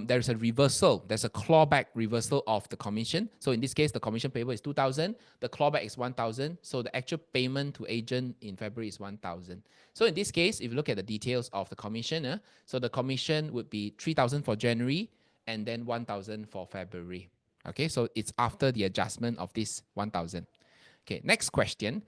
[SPEAKER 2] there's a reversal. There's a clawback reversal of the commission. So in this case, the commission payable is 2,000. The clawback is 1,000. So the actual payment to agent in February is 1,000. So in this case, if you look at the details of the commission, so the commission would be 3,000 for January and then 1,000 for February. Okay, so it's after the adjustment of this 1,000. Okay, next question.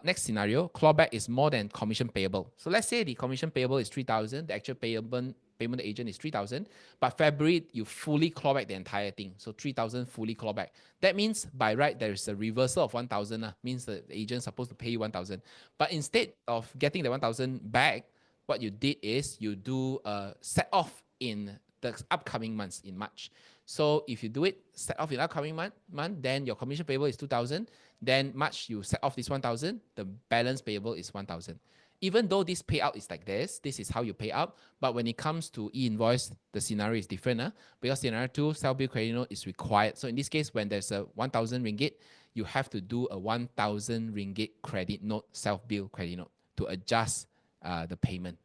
[SPEAKER 2] Next scenario, clawback is more than commission payable. So let's say the commission payable is 3,000, the actual payment to agent is 3,000, but February you fully clawback the entire thing. So 3,000 fully clawback. That means by right there is a reversal of 1,000. Means the agent is supposed to pay you 1,000. But instead of getting the 1,000 back, what you did is you do a set off in the upcoming months in March. So if you do it, set off in upcoming month, then your commission payable is 2,000. Then March, you set off this 1,000. The balance payable is 1,000. Even though this payout is like this is how you pay out. But when it comes to e-invoice, the scenario is different. Because scenario 2, self-bill credit note is required. So in this case, when there's a 1,000 ringgit, you have to do a 1,000 ringgit credit note, self-bill credit note to adjust the payment.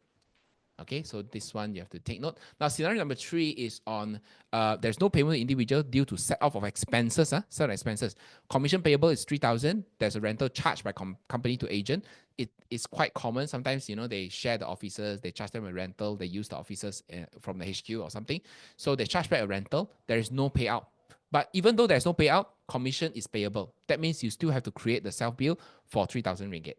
[SPEAKER 2] Okay, so this one you have to take note. Now, scenario number 3 is on there's no payment to individual due to set off of expenses. Certain expenses. Commission payable is 3,000. There's a rental charge by company to agent. It is quite common. Sometimes, they share the offices, they charge them a rental, they use the offices from the HQ or something. So they charge back a rental. There is no payout. But even though there's no payout, commission is payable. That means you still have to create the self-bill for 3,000 ringgit.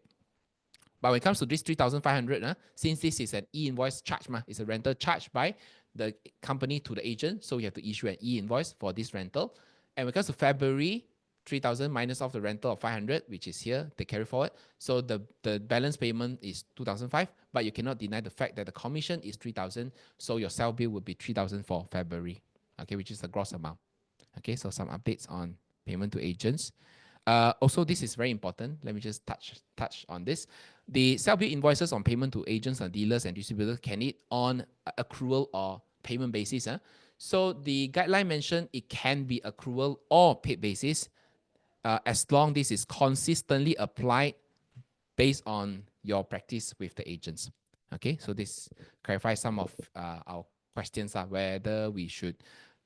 [SPEAKER 2] But when it comes to this 3,500, since this is an e-invoice charge, it's a rental charge by the company to the agent, so you have to issue an e-invoice for this rental. And when it comes to February, 3,000 minus off the rental of 500, which is here, they carry forward. So the balance payment is 2,005, but you cannot deny the fact that the commission is 3,000. So your sell bill would be 3,000 for February, okay, which is the gross amount. Okay, so some updates on payment to agents. Also, this is very important. Let me just touch on this. The sell-bill invoices on payment to agents and dealers and distributors can it on accrual or payment basis. So the guideline mentioned it can be accrual or paid basis as long this is consistently applied based on your practice with the agents. Okay, so this clarifies some of our questions whether we should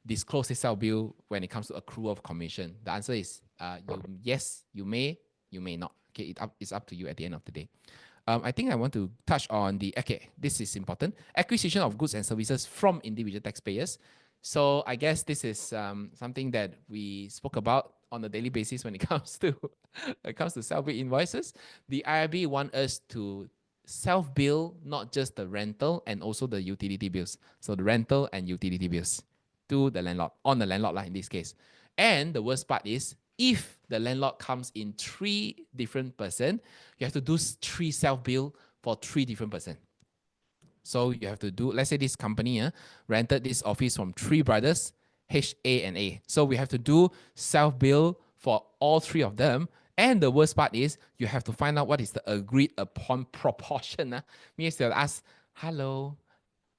[SPEAKER 2] disclose the sell bill when it comes to accrual of commission. The answer is yes, you may not. Okay, it's up to you at the end of the day. I think I want to touch on this is important, acquisition of goods and services from individual taxpayers. So I guess this is something that we spoke about on a daily basis when it comes to self-bill invoices. The IRB want us to self-bill not just the rental and also the utility bills. So the rental and utility bills to the landlord, on the landlord in this case. And the worst part is if the landlord comes in 3 different person, you have to do 3 self-bill for 3 different person. So you have to do, let's say this company rented this office from 3 brothers, H, A, and A. So we have to do self-bill for all 3 of them. And the worst part is you have to find out what is the agreed upon proportion. Means they'll ask, hello,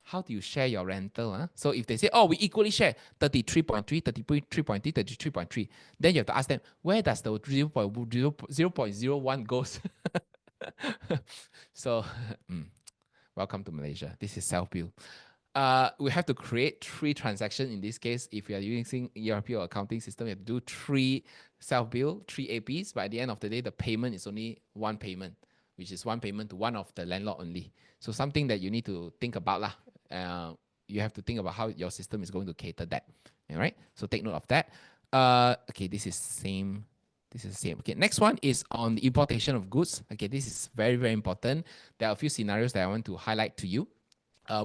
[SPEAKER 2] how do you share your rental? So if they say, oh, we equally share 33.3, 33.3, 33.3, then you have to ask them, where does the 0.01 goes? So welcome to Malaysia. This is self-bill. We have to create 3 transactions in this case. If you are using ERP or accounting system, you have to do 3 self-bill, 3 APs. But at the end of the day, the payment is only 1 payment, which is 1 payment to one of the landlord only. So something that you need to think about lah. You have to think about how your system is going to cater that. All right. So take note of that. Okay, this is same. This is the same. Okay, next one is on the importation of goods. Okay, this is very, very important. There are a few scenarios that I want to highlight to you.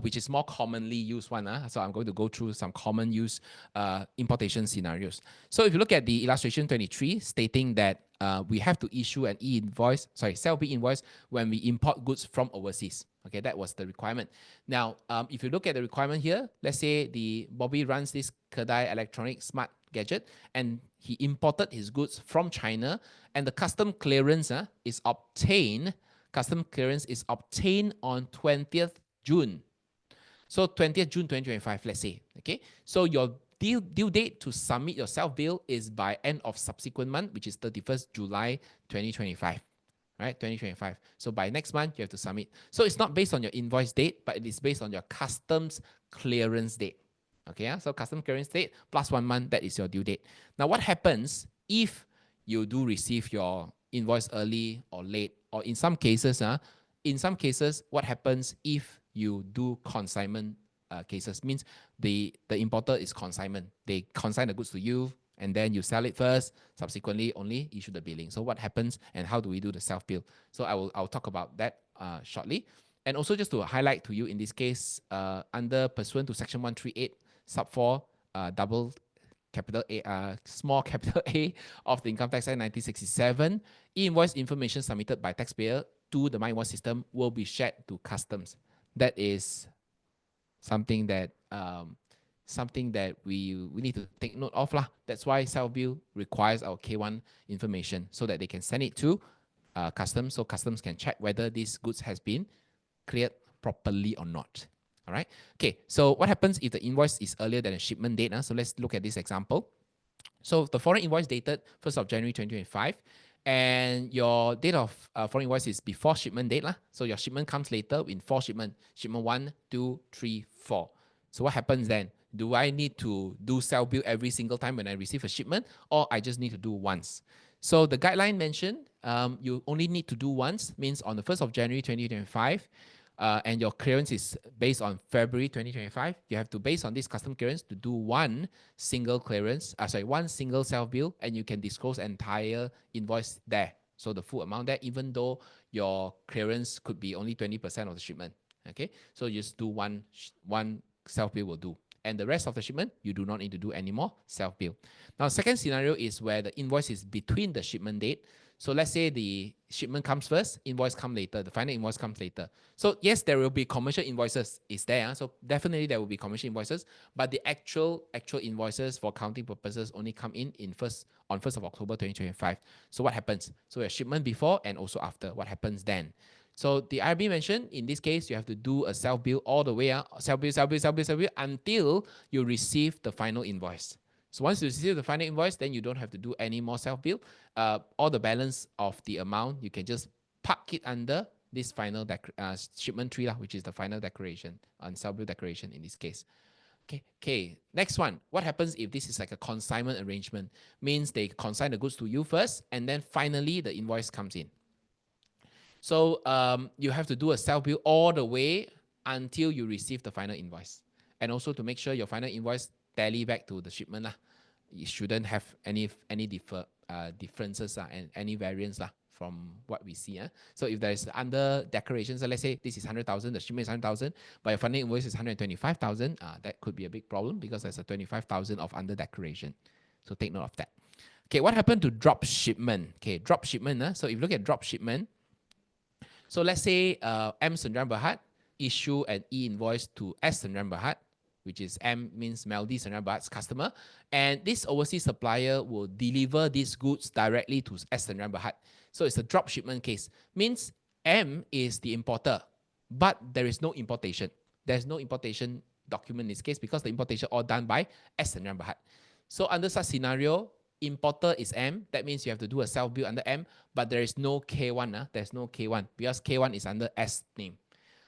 [SPEAKER 2] Which is more commonly used one. So I'm going to go through some common use importation scenarios. So if you look at the illustration 23, stating that we have to issue an sell-bill invoice when we import goods from overseas. Okay, that was the requirement. Now, if you look at the requirement here, let's say Bobby runs this Kedai electronic smart gadget and he imported his goods from China and the custom clearance is obtained. Custom clearance is obtained on 20th June. So 20th June 2025, let's say. Okay. So your due date to submit your self-bill is by end of subsequent month, which is 31st July 2025. Right, 2025. So by next month, you have to submit. So it's not based on your invoice date, but it is based on your customs clearance date. Okay, so customs clearance date plus 1 month, that is your due date. Now, what happens if you do receive your invoice early or late, or in some cases, what happens if you do consignment cases? Means the importer is consignment. They consign the goods to you, and then you sell it first, subsequently only issue the billing. So what happens and how do we do the self-bill? So I'll talk about that shortly. And also just to highlight to you in this case, under pursuant to section 138, sub 4, double capital A, small capital A of the Income Tax Act 1967, e-invoice information submitted by taxpayer to the My Invoice system will be shared to customs. That is something that we need to take note of lah. That's why self-bill requires our K1 information so that they can send it to customs, so customs can check whether these goods has been cleared properly or not. All right. Okay. So what happens if the invoice is earlier than the shipment date? So let's look at this example. So the foreign invoice dated 1st of January 2025, and your date of foreign invoice is before shipment date. So your shipment comes later in 4 shipment. Shipment 1, 2, 3, 4. So what happens then? Do I need to do self-bill every single time when I receive a shipment, or I just need to do once? So the guideline mentioned you only need to do once, means on the 1st of January 2025, and your clearance is based on February 2025, you have to, based on this custom clearance, to do one single self-bill, and you can disclose entire invoice there. So the full amount there, even though your clearance could be only 20% of the shipment. Okay, so just do one self-bill will do. And the rest of the shipment, you do not need to do any more self-bill. Now, second scenario is where the invoice is between the shipment date. So let's say the shipment comes first, invoice comes later, the final invoice comes later. So yes, there will be commercial invoices. Is there? So definitely there will be commercial invoices, but the actual invoices for counting purposes only come in first of October 2025. So what happens? So a shipment before and also after. What happens then? So the IRB mentioned in this case, you have to do a self bill all the way out, self bill until you receive the final invoice. So once you receive the final invoice, then you don't have to do any more self bill. All the balance of the amount, you can just park it under this final shipment tree, which is the final declaration on self bill declaration in this case. Okay. Next one. What happens if this is like a consignment arrangement? Means they consign the goods to you first, and then finally the invoice comes in. So you have to do a self bill all the way until you receive the final invoice, and also to make sure your final invoice tally back to the shipment lah. It shouldn't have any differences and any variance from what we see. So if there is under declaration, so let's say this is 100,000, the shipment is 100,000, but your final invoice is 125,000, that could be a big problem because there's a 25,000 of under declaration. So take note of that. Okay, what happened to drop shipment? Okay, drop shipment. So if you look at drop shipment, so let's say M Sendirian Berhad issue an e-invoice to S Sendirian Berhad, which is M means Melody Sendirian Berhad's customer, and this overseas supplier will deliver these goods directly to S Sendirian Berhad. So it's a drop shipment case. Means M is the importer, but there is no importation. There's no importation document in this case because the importation all done by S Sendirian Berhad. So under such scenario, importer is M. That means you have to do a self bill under M, but there is no K1. There's no K1 because K1 is under S name.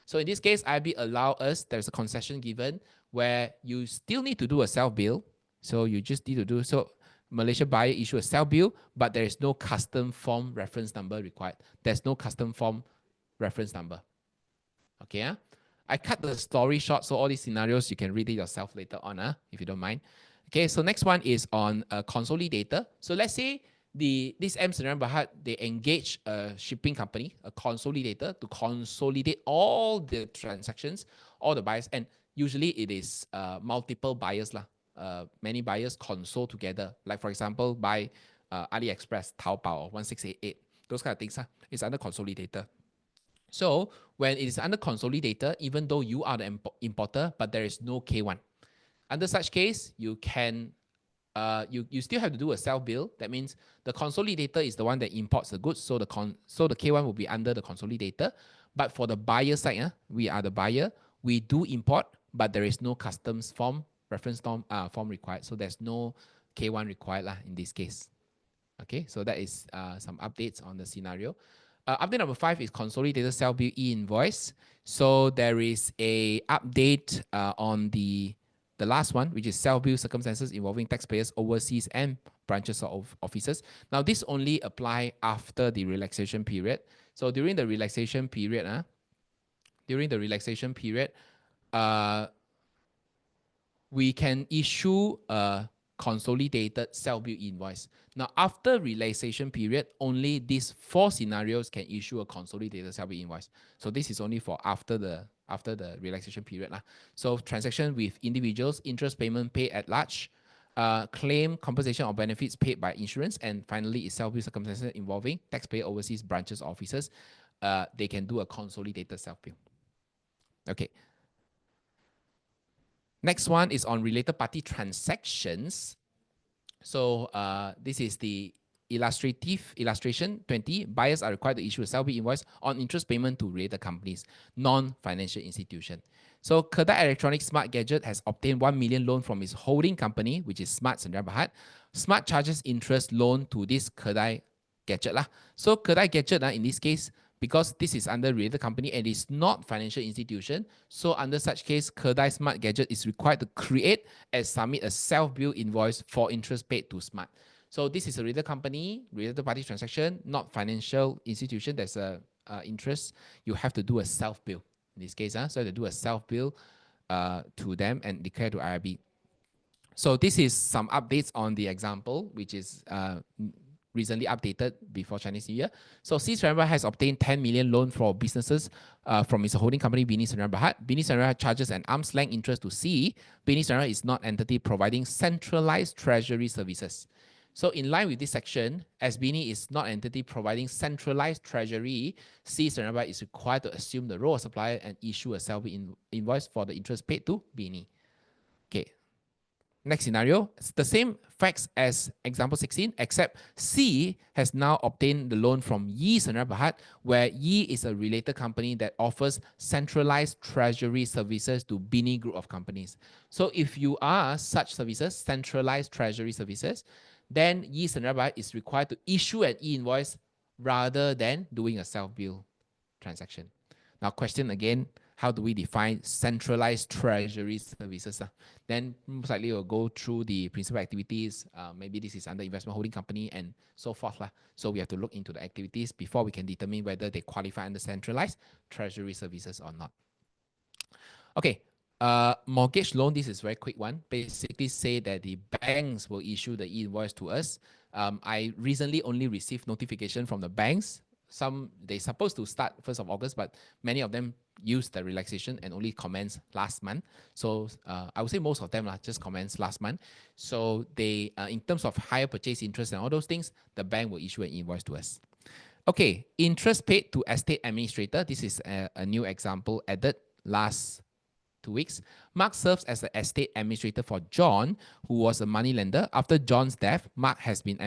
[SPEAKER 2] So in this case, IB allow us, there's a concession given where you still need to do a self bill. So you just need to do so. Malaysia buyer issue a self bill, but there is no custom form reference number required. There's no custom form reference number. Okay. I cut the story short, so all these scenarios you can read it yourself later on, if you don't mind. Okay, so next one is on a consolidator. So let's say this M Sendirian Berhad, they engage a shipping company, a consolidator, to consolidate all the transactions, all the buyers, and usually it is multiple buyers lah. Many buyers console together. Like for example, buy AliExpress, Taobao, 1688, those kind of things. It's under consolidator. So when it is under consolidator, even though you are the importer, but there is no K1. Under such case, you can you still have to do a self bill. That means the consolidator is the one that imports the goods, so the K1 will be under the consolidator. But for the buyer side, we are the buyer. We do import, but there is no customs form reference form required. So there's no K1 required in this case. Okay, so that is some updates on the scenario. Update number 5 is consolidated self bill e-invoice. So there is a update on the last one, which is self bill circumstances involving taxpayers overseas and branches of offices. Now this only apply after the relaxation period. So during the relaxation period, we can issue a consolidated self bill invoice. Now, after relaxation period, only these 4 scenarios can issue a consolidated self bill invoice. So this is only for after the relaxation period. So transaction with individuals, interest payment paid at large, claim compensation or benefits paid by insurance, and finally, is self bill circumstances involving taxpayer overseas branches offices. They can do a consolidated self bill. Okay. Next one is on related party transactions. So this is the illustration 20. Buyers are required to issue a self bill invoice on interest payment to related companies, non-financial institution. So Kedai Electronic Smart Gadget has obtained 1 million loan from its holding company, which is Smart Sendirian Berhad. Smart charges interest loan to this Kedai Gadget lah. So Kedai Gadget in this case, because this is under related company and is not financial institution, so under such case, Kedai Smart Gadget is required to create and submit a self-bill invoice for interest paid to Smart. So this is a related company, related party transaction, not financial institution. There's a interest. You have to do a self-bill in this case. So you have to do a self-bill to them and declare to IRB. So this is some updates on the example, which is recently updated before Chinese New Year. So C Saran has obtained 10 million loan for businesses from its holding company Bini Saran Berhad. Bini Saran charges an arm's length interest to C. Bini Saran is not entity providing centralized treasury services. So in line with this section, as Bini is not entity providing centralized treasury, C Saran is required to assume the role of supplier and issue a self-bill invoice for the interest paid to Bini. Okay, next scenario, it's the same facts as example 16, except C has now obtained the loan from Yi Saran Berhad, where Yi is a related company that offers centralized treasury services to Bini Group of companies. So if you are such services, centralized treasury services, then Yi Saran Berhad is required to issue an e-invoice rather than doing a self-bill transaction. Now, question again, how do we define centralized treasury services? Then most likely we'll go through the principal activities. Maybe this is under investment holding company and so forth. So we have to look into the activities before we can determine whether they qualify under centralized treasury services or not. Okay, mortgage loan, this is a very quick one. Basically say that the banks will issue the e-invoice to us. I recently only received notification from the banks. Some, they supposed to start 1st of August, but many of them used the relaxation and only commenced last month. So I would say most of them just commenced last month. So they, in terms of higher purchase interest and all those things, the bank will issue an invoice to us. Okay, interest paid to estate administrator. This is a new example added last 2 weeks. Mark serves as the estate administrator for John, who was a moneylender. After John's death, Mark has been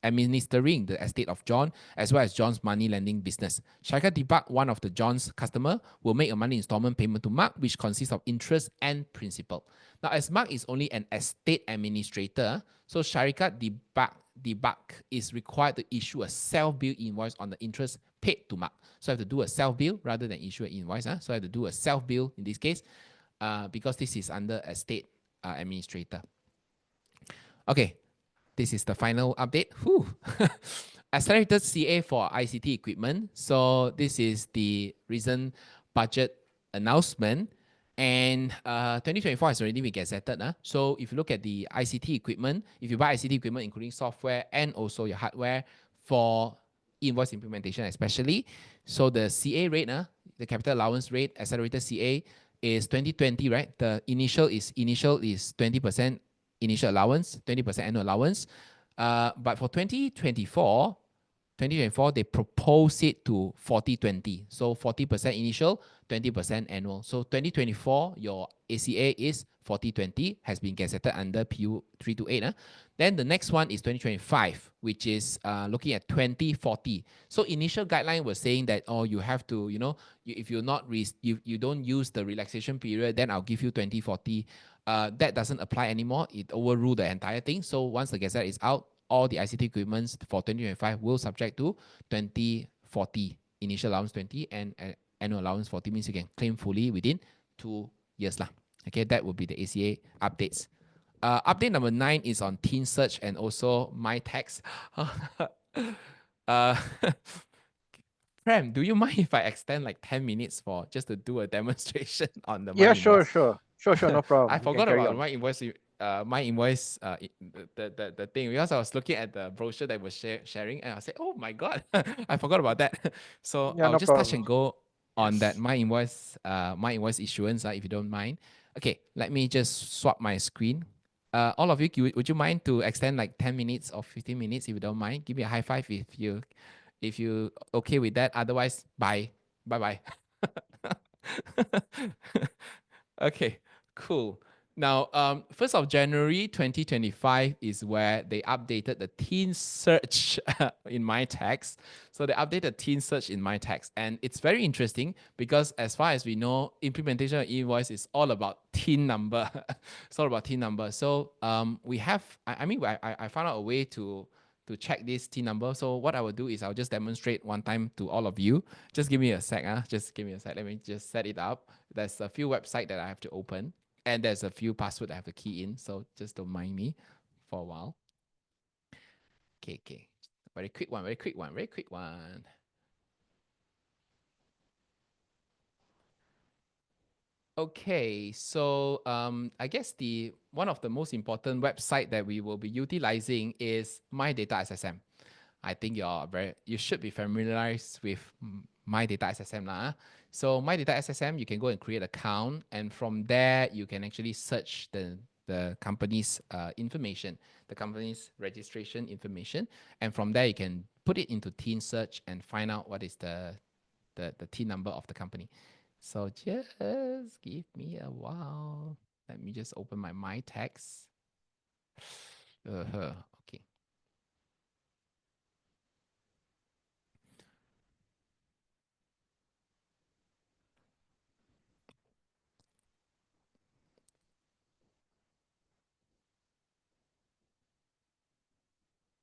[SPEAKER 2] administering the estate of John as well as John's money lending business. Shaika Debug, one of the John's customer, will make a money installment payment to Mark, which consists of interest and principal. Now, as Mark is only an estate administrator, so Sharika Debug is required to issue a self-bill invoice on the interest paid to Mark. So I have to do a self-bill rather than issue an invoice. So I have to do a self-bill in this case because this is under estate administrator. Okay, this is the final update. Accelerated CA for ICT equipment. So this is the recent budget announcement. And 2024 has already been gazetted. So if you look at the ICT equipment, if you buy ICT equipment, including software and also your hardware for invoice implementation especially, so the CA rate, the capital allowance rate, accelerated CA is 2020, right? The initial is 20% initial allowance, 20% annual allowance. But for 2024, they propose it to 40-20. So 40% initial, 20% annual. So 2024, your ACA is 40-20, has been gazetted under PU 328. Then the next one is 2025, which is looking at 2040. So initial guideline was saying that, oh, you have to, if you're not, you don't use the relaxation period, then I'll give you 2040. That doesn't apply anymore. It overruled the entire thing. So once the gazette is out, all the ICT equipments for 2025 will subject to 2040 initial allowance 20 and annual allowance 40, means you can claim fully within 2 years. Okay, that will be the ACA updates. Update number 9 is on Teen Search and also My Tax. Prem, do you mind if I extend like 10 minutes for just to do a demonstration on the My
[SPEAKER 1] Yeah, sure,
[SPEAKER 2] Invoice?
[SPEAKER 1] sure. Sure, sure, no
[SPEAKER 2] I
[SPEAKER 1] problem. You can
[SPEAKER 2] forgot
[SPEAKER 1] carry
[SPEAKER 2] about
[SPEAKER 1] on.
[SPEAKER 2] my invoice, the thing, because I was looking at the brochure that was sharing, and I said, "Oh my god, I forgot about that." So
[SPEAKER 1] Yeah,
[SPEAKER 2] I'll
[SPEAKER 1] no
[SPEAKER 2] just touch
[SPEAKER 1] problem.
[SPEAKER 2] and go on that
[SPEAKER 1] Yes.
[SPEAKER 2] my invoice issuance, if you don't mind. Okay, let me just swap my screen. All of you, would you mind to extend like 10 minutes or 15 minutes, if you don't mind? Give me a high five if you okay with that. Otherwise, bye bye. Okay, cool. Now, 1st of January 2025 is where they updated the teen search in my text. So they updated teen search in my text. And it's very interesting because as far as we know, implementation of invoice is all about teen number. It's all about teen number. So we have, I found out a way to check this T number. So what I will do is I'll just demonstrate one time to all of you. Just give me a sec. Just give me a sec. Let me just set it up. There's a few websites that I have to open, and there's a few passwords I have to key in. So just don't mind me for a while. Okay. Very quick one. Okay, so I guess the one of the most important website that we will be utilizing is My Data SSM. I think you should be familiarized with My Data SSM lah. So My Data SSM, you can go and create an account, and from there you can actually search the company's information, the company's registration information, and from there you can put it into Teen Search and find out what is the T number of the company. So just give me a while. Let me just open my text. Okay.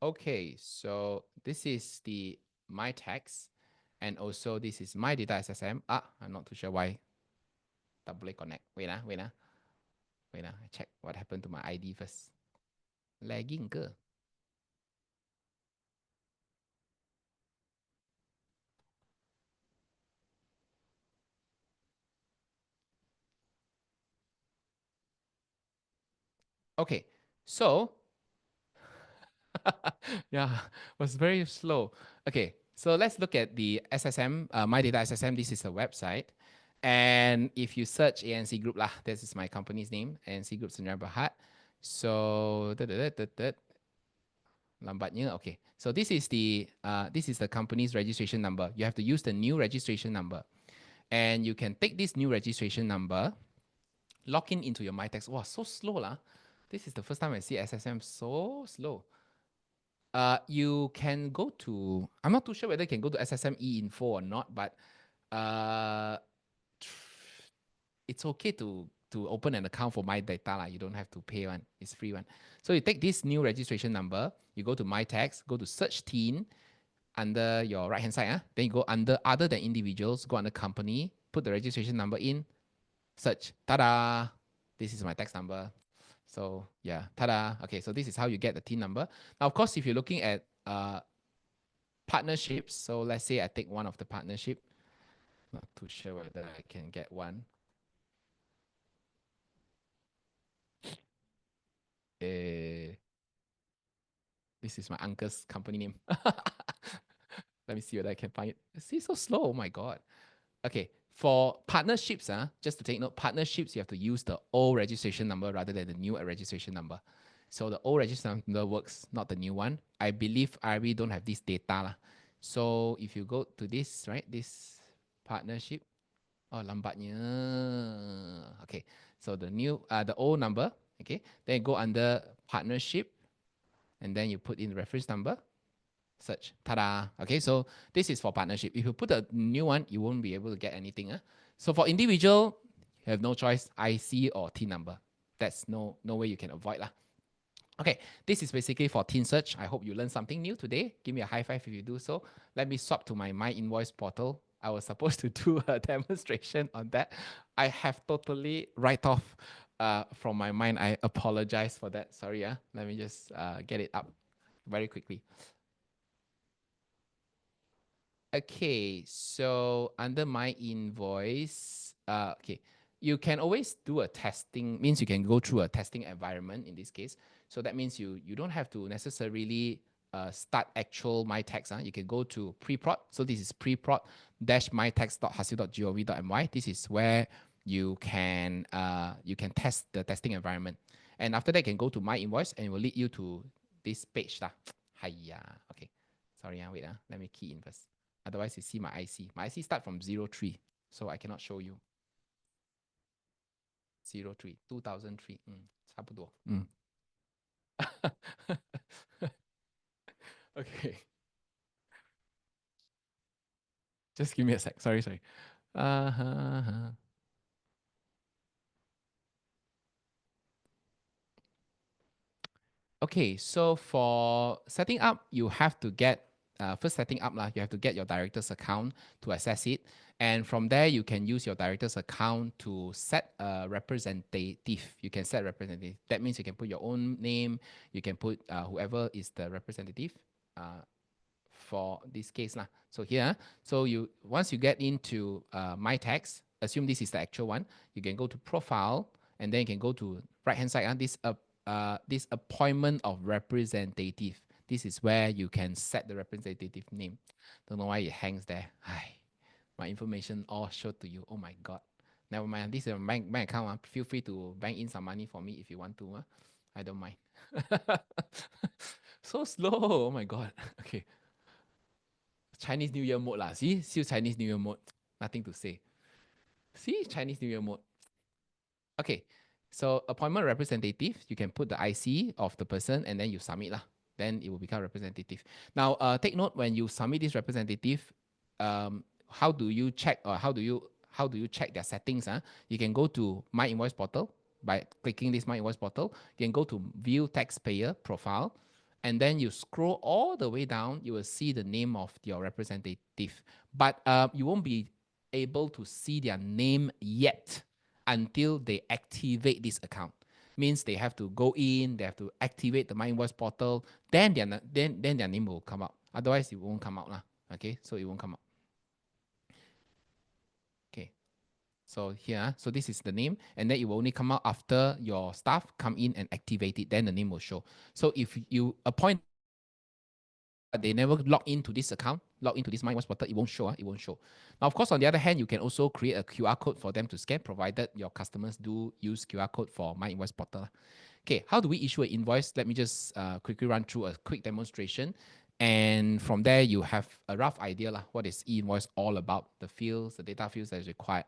[SPEAKER 2] Okay, so this is the my text, and also this is my data SSM. I'm not too sure why double connect. Wait I check what happened to my ID first. Lagging ke? Okay, so yeah, was very slow. Okay, so let's look at the SSM, My Data SSM. This is a website. And if you search ANC Group lah, this is my company's name, ANC Group Sdn Bhd. So, lambatnya, okay. So this is the company's registration number. You have to use the new registration number. And you can take this new registration number, log in into your MyText. Wow, so slow lah. This is the first time I see SSM so slow. You can go to, I'm not too sure whether you can go to SSME info or not, but uh, it's okay to open an account for My Data lah. You don't have to pay one. It's free one. So you take this new registration number, you go to My Tax, go to Search Teen under your right hand side. Then you go under Other Than Individuals, go under Company, put the registration number in, search. Ta-da! This is my tax number. So yeah, ta-da. Okay, so this is how you get the T number. Now, of course, if you're looking at partnerships, so let's say I take one of the partnership. Not too sure whether I can get one. Uh, this is my uncle's company name. Let me see whether I can find it. See, so slow. Oh my god. Okay, for partnerships, just to take note, partnerships, you have to use the old registration number rather than the new registration number. So the old registration number works, not the new one. I believe IRB don't have this data lah. So if you go to this, right, this partnership, oh lambatnya. Okay, so the old number, okay, then go under partnership, and then you put in the reference number, search. Ta-da. Okay, so this is for partnership. If you put a new one, you won't be able to get anything. So for individual, you have no choice, IC or T number. That's no way you can avoid lah. Okay, this is basically for Teen Search. I hope you learned something new today. Give me a high five if you do so. Let me swap to my invoice portal. I was supposed to do a demonstration on that. I have totally write off from my mind. I apologize for that. Sorry. Let me just get it up very quickly. Okay, so under my invoice, okay, you can always do a testing, means you can go through a testing environment in this case. So that means you don't have to necessarily start actual MyTax. You can go to pre-prod. So this is pre-prod mytax.hasil.gov.my. This is where you can test the testing environment. And after that, you can go to my invoice and it will lead you to this page lah. Hiya. Okay. Sorry, wait. Let me key in first. Otherwise, you see my IC. My IC start from 03, so I cannot show you. 03, 2003. 差不多. Okay. Just give me a sec. Sorry. Okay, so for setting up, you have to get first setting up lah. You have to get your director's account to access it, and from there you can use your director's account to set a representative. You can set representative. That means you can put your own name. You can put whoever is the representative. For this case lah. So here, so once you get into my tax, assume this is the actual one. You can go to profile, and then you can go to right hand side. This appointment of representative. This is where you can set the representative name. Don't know why it hangs there. Hi, my information all showed to you. Oh my god. Never mind. This is a bank account. Feel free to bank in some money for me if you want to. I don't mind. So slow. Oh my god. Okay. Chinese New Year mode lah. See, still Chinese New Year mode. Nothing to say. See, Chinese New Year mode. Okay, so appointment representative, you can put the IC of the person and then you submit lah. Then it will become representative. Now, take note when you submit this representative, how do you check or how do you check their settings? You can go to My Invoice Portal by clicking this My Invoice Portal. You can go to View Taxpayer Profile, and then you scroll all the way down. You will see the name of your representative, but you won't be able to see their name yet until they activate this account. Means they have to go in, they have to activate the My Invoice portal, then their name will come out. Otherwise, it won't come out lah. Okay, so it won't come out. Okay, so here, so this is the name, and then it will only come out after your staff come in and activate it. Then the name will show. So if you appoint the person but they never log into this account, log into this My Invoice portal, it won't show. It won't show. Now, of course, on the other hand, you can also create a QR code for them to scan, provided your customers do use QR code for My Invoice portal. Okay, how do we issue an invoice? Let me just quickly run through a quick demonstration. And from there, you have a rough idea lah, what is e-invoice all about, the fields, the data fields that is required.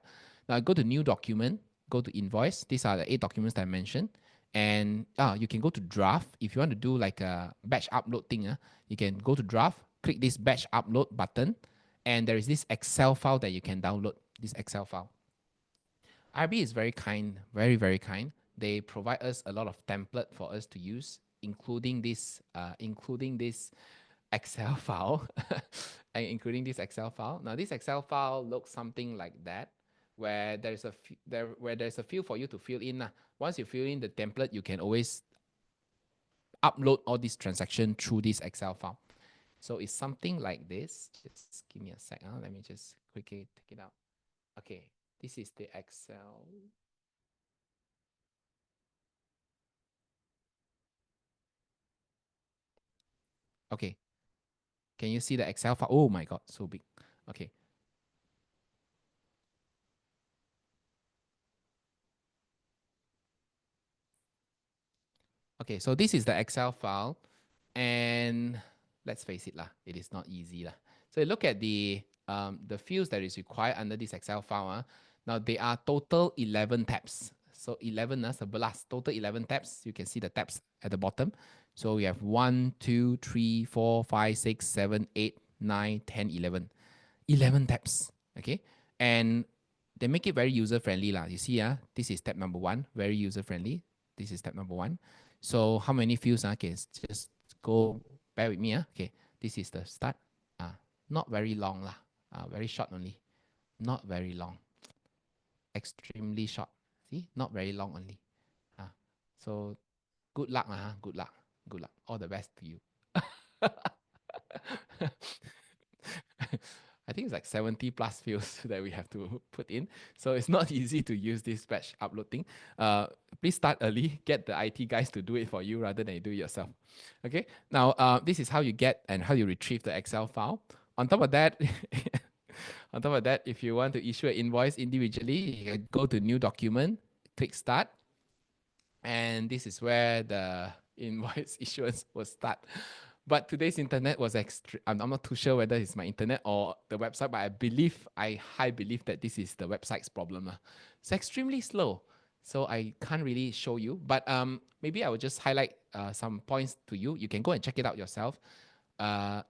[SPEAKER 2] Now, go to new document, go to invoice. These are the 8 documents that I mentioned. And you can go to draft. If you want to do like a batch upload thing, you can go to draft, click this batch upload button, and there is this Excel file that you can download, this Excel file. IRB is very kind, very, very kind. They provide us a lot of template for us to use, including this Excel file, including this Excel file. Now, this Excel file looks something like that, where there's a field for you to fill in. Once you fill in the template, you can always upload all this transaction through this Excel file. So it's something like this. Just give me a sec. Let me just quickly take it out. Okay, this is the Excel. Okay, can you see the Excel file? Oh my God, so big. Okay. Okay, so this is the Excel file, and let's face it lah, it is not easy lah. So you look at the fields that is required under this Excel file. Now there are total 11 tabs. So 11 sebelas, total 11 tabs. You can see the tabs at the bottom. So we have 1, 2, 3, 4, 5, 6, 7, 8, 9, 10, 11. 11 tabs. Okay. And they make it very user friendly lah. You see, this is tab number 1, very user friendly. This is tab number 1. So how many fields? Okay, just go, bear with me. Okay, this is the start. Not very long lah. Very short only. Not very long. Extremely short. See, not very long only. So good luck, good luck. Good luck. All the best to you. I think it's like 70 plus fields that we have to put in. So it's not easy to use this batch upload thing. Please start early. Get the IT guys to do it for you rather than you do it yourself. Okay. Now, this is how you get and how you retrieve the Excel file. On top of that, if you want to issue an invoice individually, you can go to new document, click start. And this is where the invoice issuance will start. But today's internet was I'm not too sure whether it's my internet or the website, but I high believe that this is the website's problem. It's extremely slow, so I can't really show you. But maybe I will just highlight some points to you. You can go and check it out yourself. For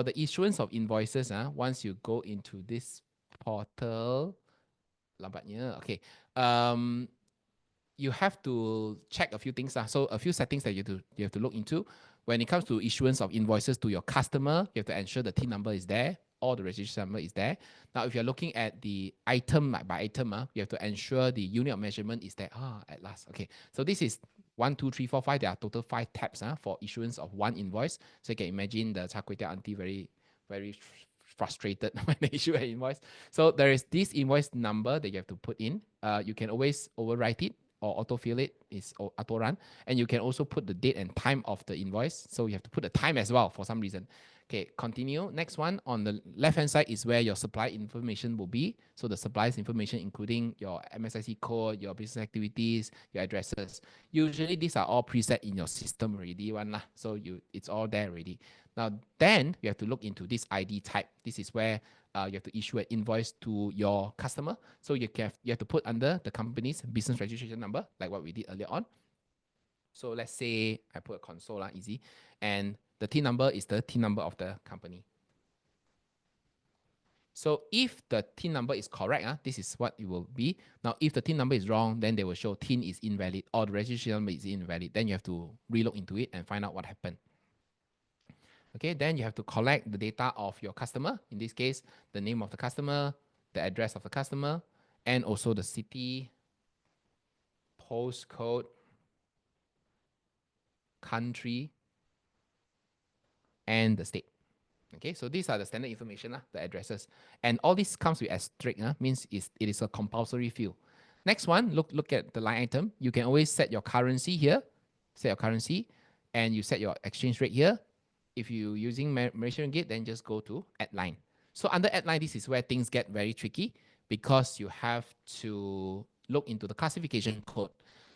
[SPEAKER 2] the issuance of invoices, once you go into this portal, lambatnya, okay. You have to check a few things. So a few settings that you have to look into. When it comes to issuance of invoices to your customer, you have to ensure the TIN number is there, or the registration number is there. Now, if you're looking at the item by item, you have to ensure the unit of measurement is there. At last. Okay. So this is 1, 2, 3, 4, 5. There are total 5 tabs for issuance of one invoice. So you can imagine the char kway teow auntie very, very frustrated when they issue an invoice. So there is this invoice number that you have to put in. You can always overwrite it, or autofill it. It's auto run. And you can also put the date and time of the invoice. So you have to put the time as well for some reason. Okay, continue. Next one on the left hand side is where your supply information will be. So the supplies information, including your MSIC code, your business activities, your addresses. Usually these are all preset in your system already, one lah. So it's all there already. Now then you have to look into this ID type. This is where you have to issue an invoice to your customer. So you have to put under the company's business registration number, like what we did earlier on. So let's say I put a console, easy, and the TIN number is the TIN number of the company. So if the TIN number is correct, this is what it will be. Now, if the TIN number is wrong, then they will show TIN is invalid or the registration number is invalid. Then you have to relook into it and find out what happened. Okay, then you have to collect the data of your customer. In this case, the name of the customer, the address of the customer, and also the city, postcode, country, and the state. Okay, so these are the standard information, the addresses. And all this comes with asterisk, means it is a compulsory field. Next one, look at the line item. You can always set your currency here, set your currency, and you set your exchange rate here. If you're using Malaysian ringgit, then just go to add line. So under add line, this is where things get very tricky because you have to look into the classification code.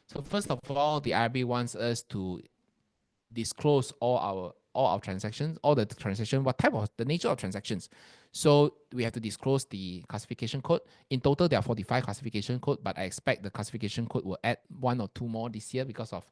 [SPEAKER 2] So first of all, the IRB wants us to disclose all our transactions, all the transaction, what type of the nature of transactions. So we have to disclose the classification code. In total, there are 45 classification code, but I expect the classification code will add one or two more this year because of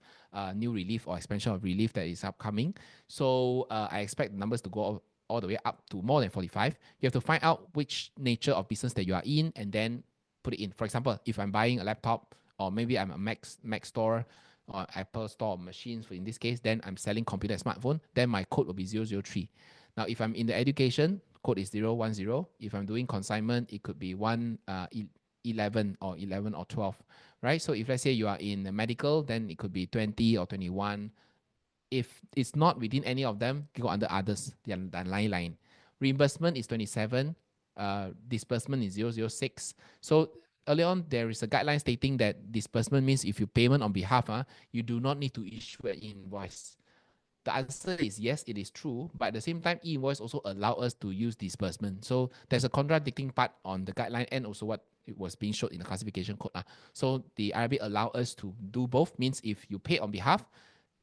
[SPEAKER 2] new relief or expansion of relief that is upcoming. So I expect the numbers to go all the way up to more than 45. You have to find out which nature of business that you are in and then put it in. For example, if I'm buying a laptop or maybe I'm a Mac store or Apple store machines, in this case, then I'm selling computer and smartphone, then my code will be 003. Now, if I'm in the education, code is 010. If I'm doing consignment, it could be 11 or 11 or 12, right? So if let's say you are in the medical, then it could be 20 or 21. If it's not within any of them, you go under others, the line. Reimbursement is 27. Disbursement is 006. So early on, there is a guideline stating that disbursement means if you payment on behalf, you do not need to issue an invoice. The answer is yes, it is true, but at the same time, e-invoice also allow us to use disbursement. So there's a contradicting part on the guideline and also what it was being showed in the classification code. So the IRB allow us to do both, means if you pay on behalf,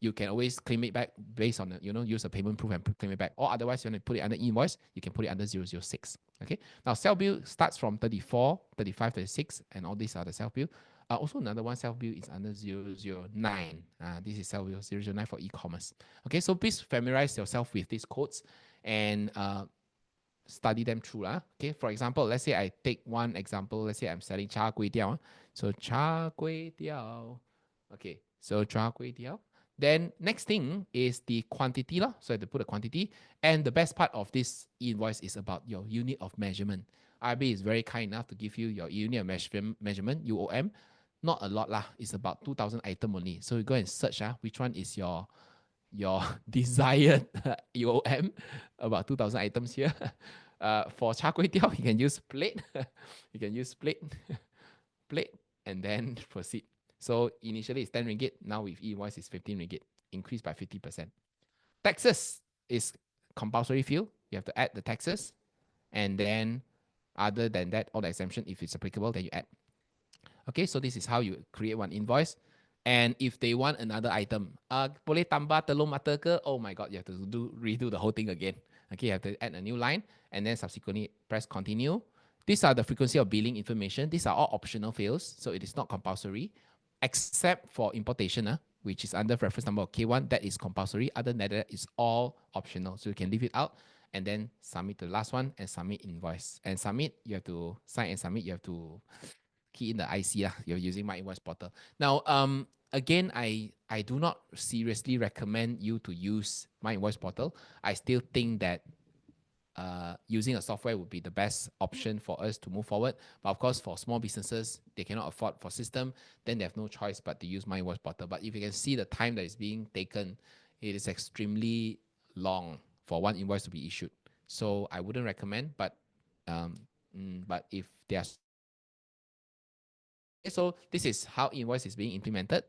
[SPEAKER 2] you can always claim it back based on, use a payment proof and claim it back. Or otherwise, you want to put it under invoice, you can put it under 006. Okay. Now, self bill starts from 34, 35, 36, and all these are the self bill. Also, another one self bill is under 009. This is self bill 009 for e-commerce. Okay, so please familiarize yourself with these codes and study them through. Okay, for example, let's say I take one example. Let's say I'm selling cha kway teow. So cha kway teow. Okay, so cha kway teow. Then next thing is the quantity. So I have to put a quantity. And the best part of this invoice is about your unit of measurement. IRB is very kind enough to give you your unit of measurement, UOM. Not a lot lah. It's about 2,000 items only. So you go and search which one is your desired UOM, about 2,000 items here. For char kway teow, you can use plate. You can use plate, and then proceed. So initially it's 10 ringgit. Now with e-invoice it's 15 ringgit, increased by 50%. Taxes is compulsory field. You have to add the taxes. And then other than that, all the exemption, if it's applicable, then you add. Okay, so this is how you create one invoice. And if they want another item, boleh tambah telur mata ke? Oh my God, you have to redo the whole thing again. Okay, you have to add a new line and then subsequently press continue. These are the frequency of billing information. These are all optional fields, so it is not compulsory, except for importation, which is under reference number of K1. That is compulsory. Other than that, is all optional. So you can leave it out and then submit the last one and submit invoice. And submit, you have to sign and submit. You have to key in the IC. You're using my invoice portal. Now, again, I do not seriously recommend you to use my invoice portal. I still think that using a software would be the best option for us to move forward. But of course, for small businesses, they cannot afford for system, then they have no choice but to use my invoice portal. But if you can see the time that is being taken, it is extremely long for one invoice to be issued. So I wouldn't recommend, but if there are Okay, so this is how invoice is being implemented.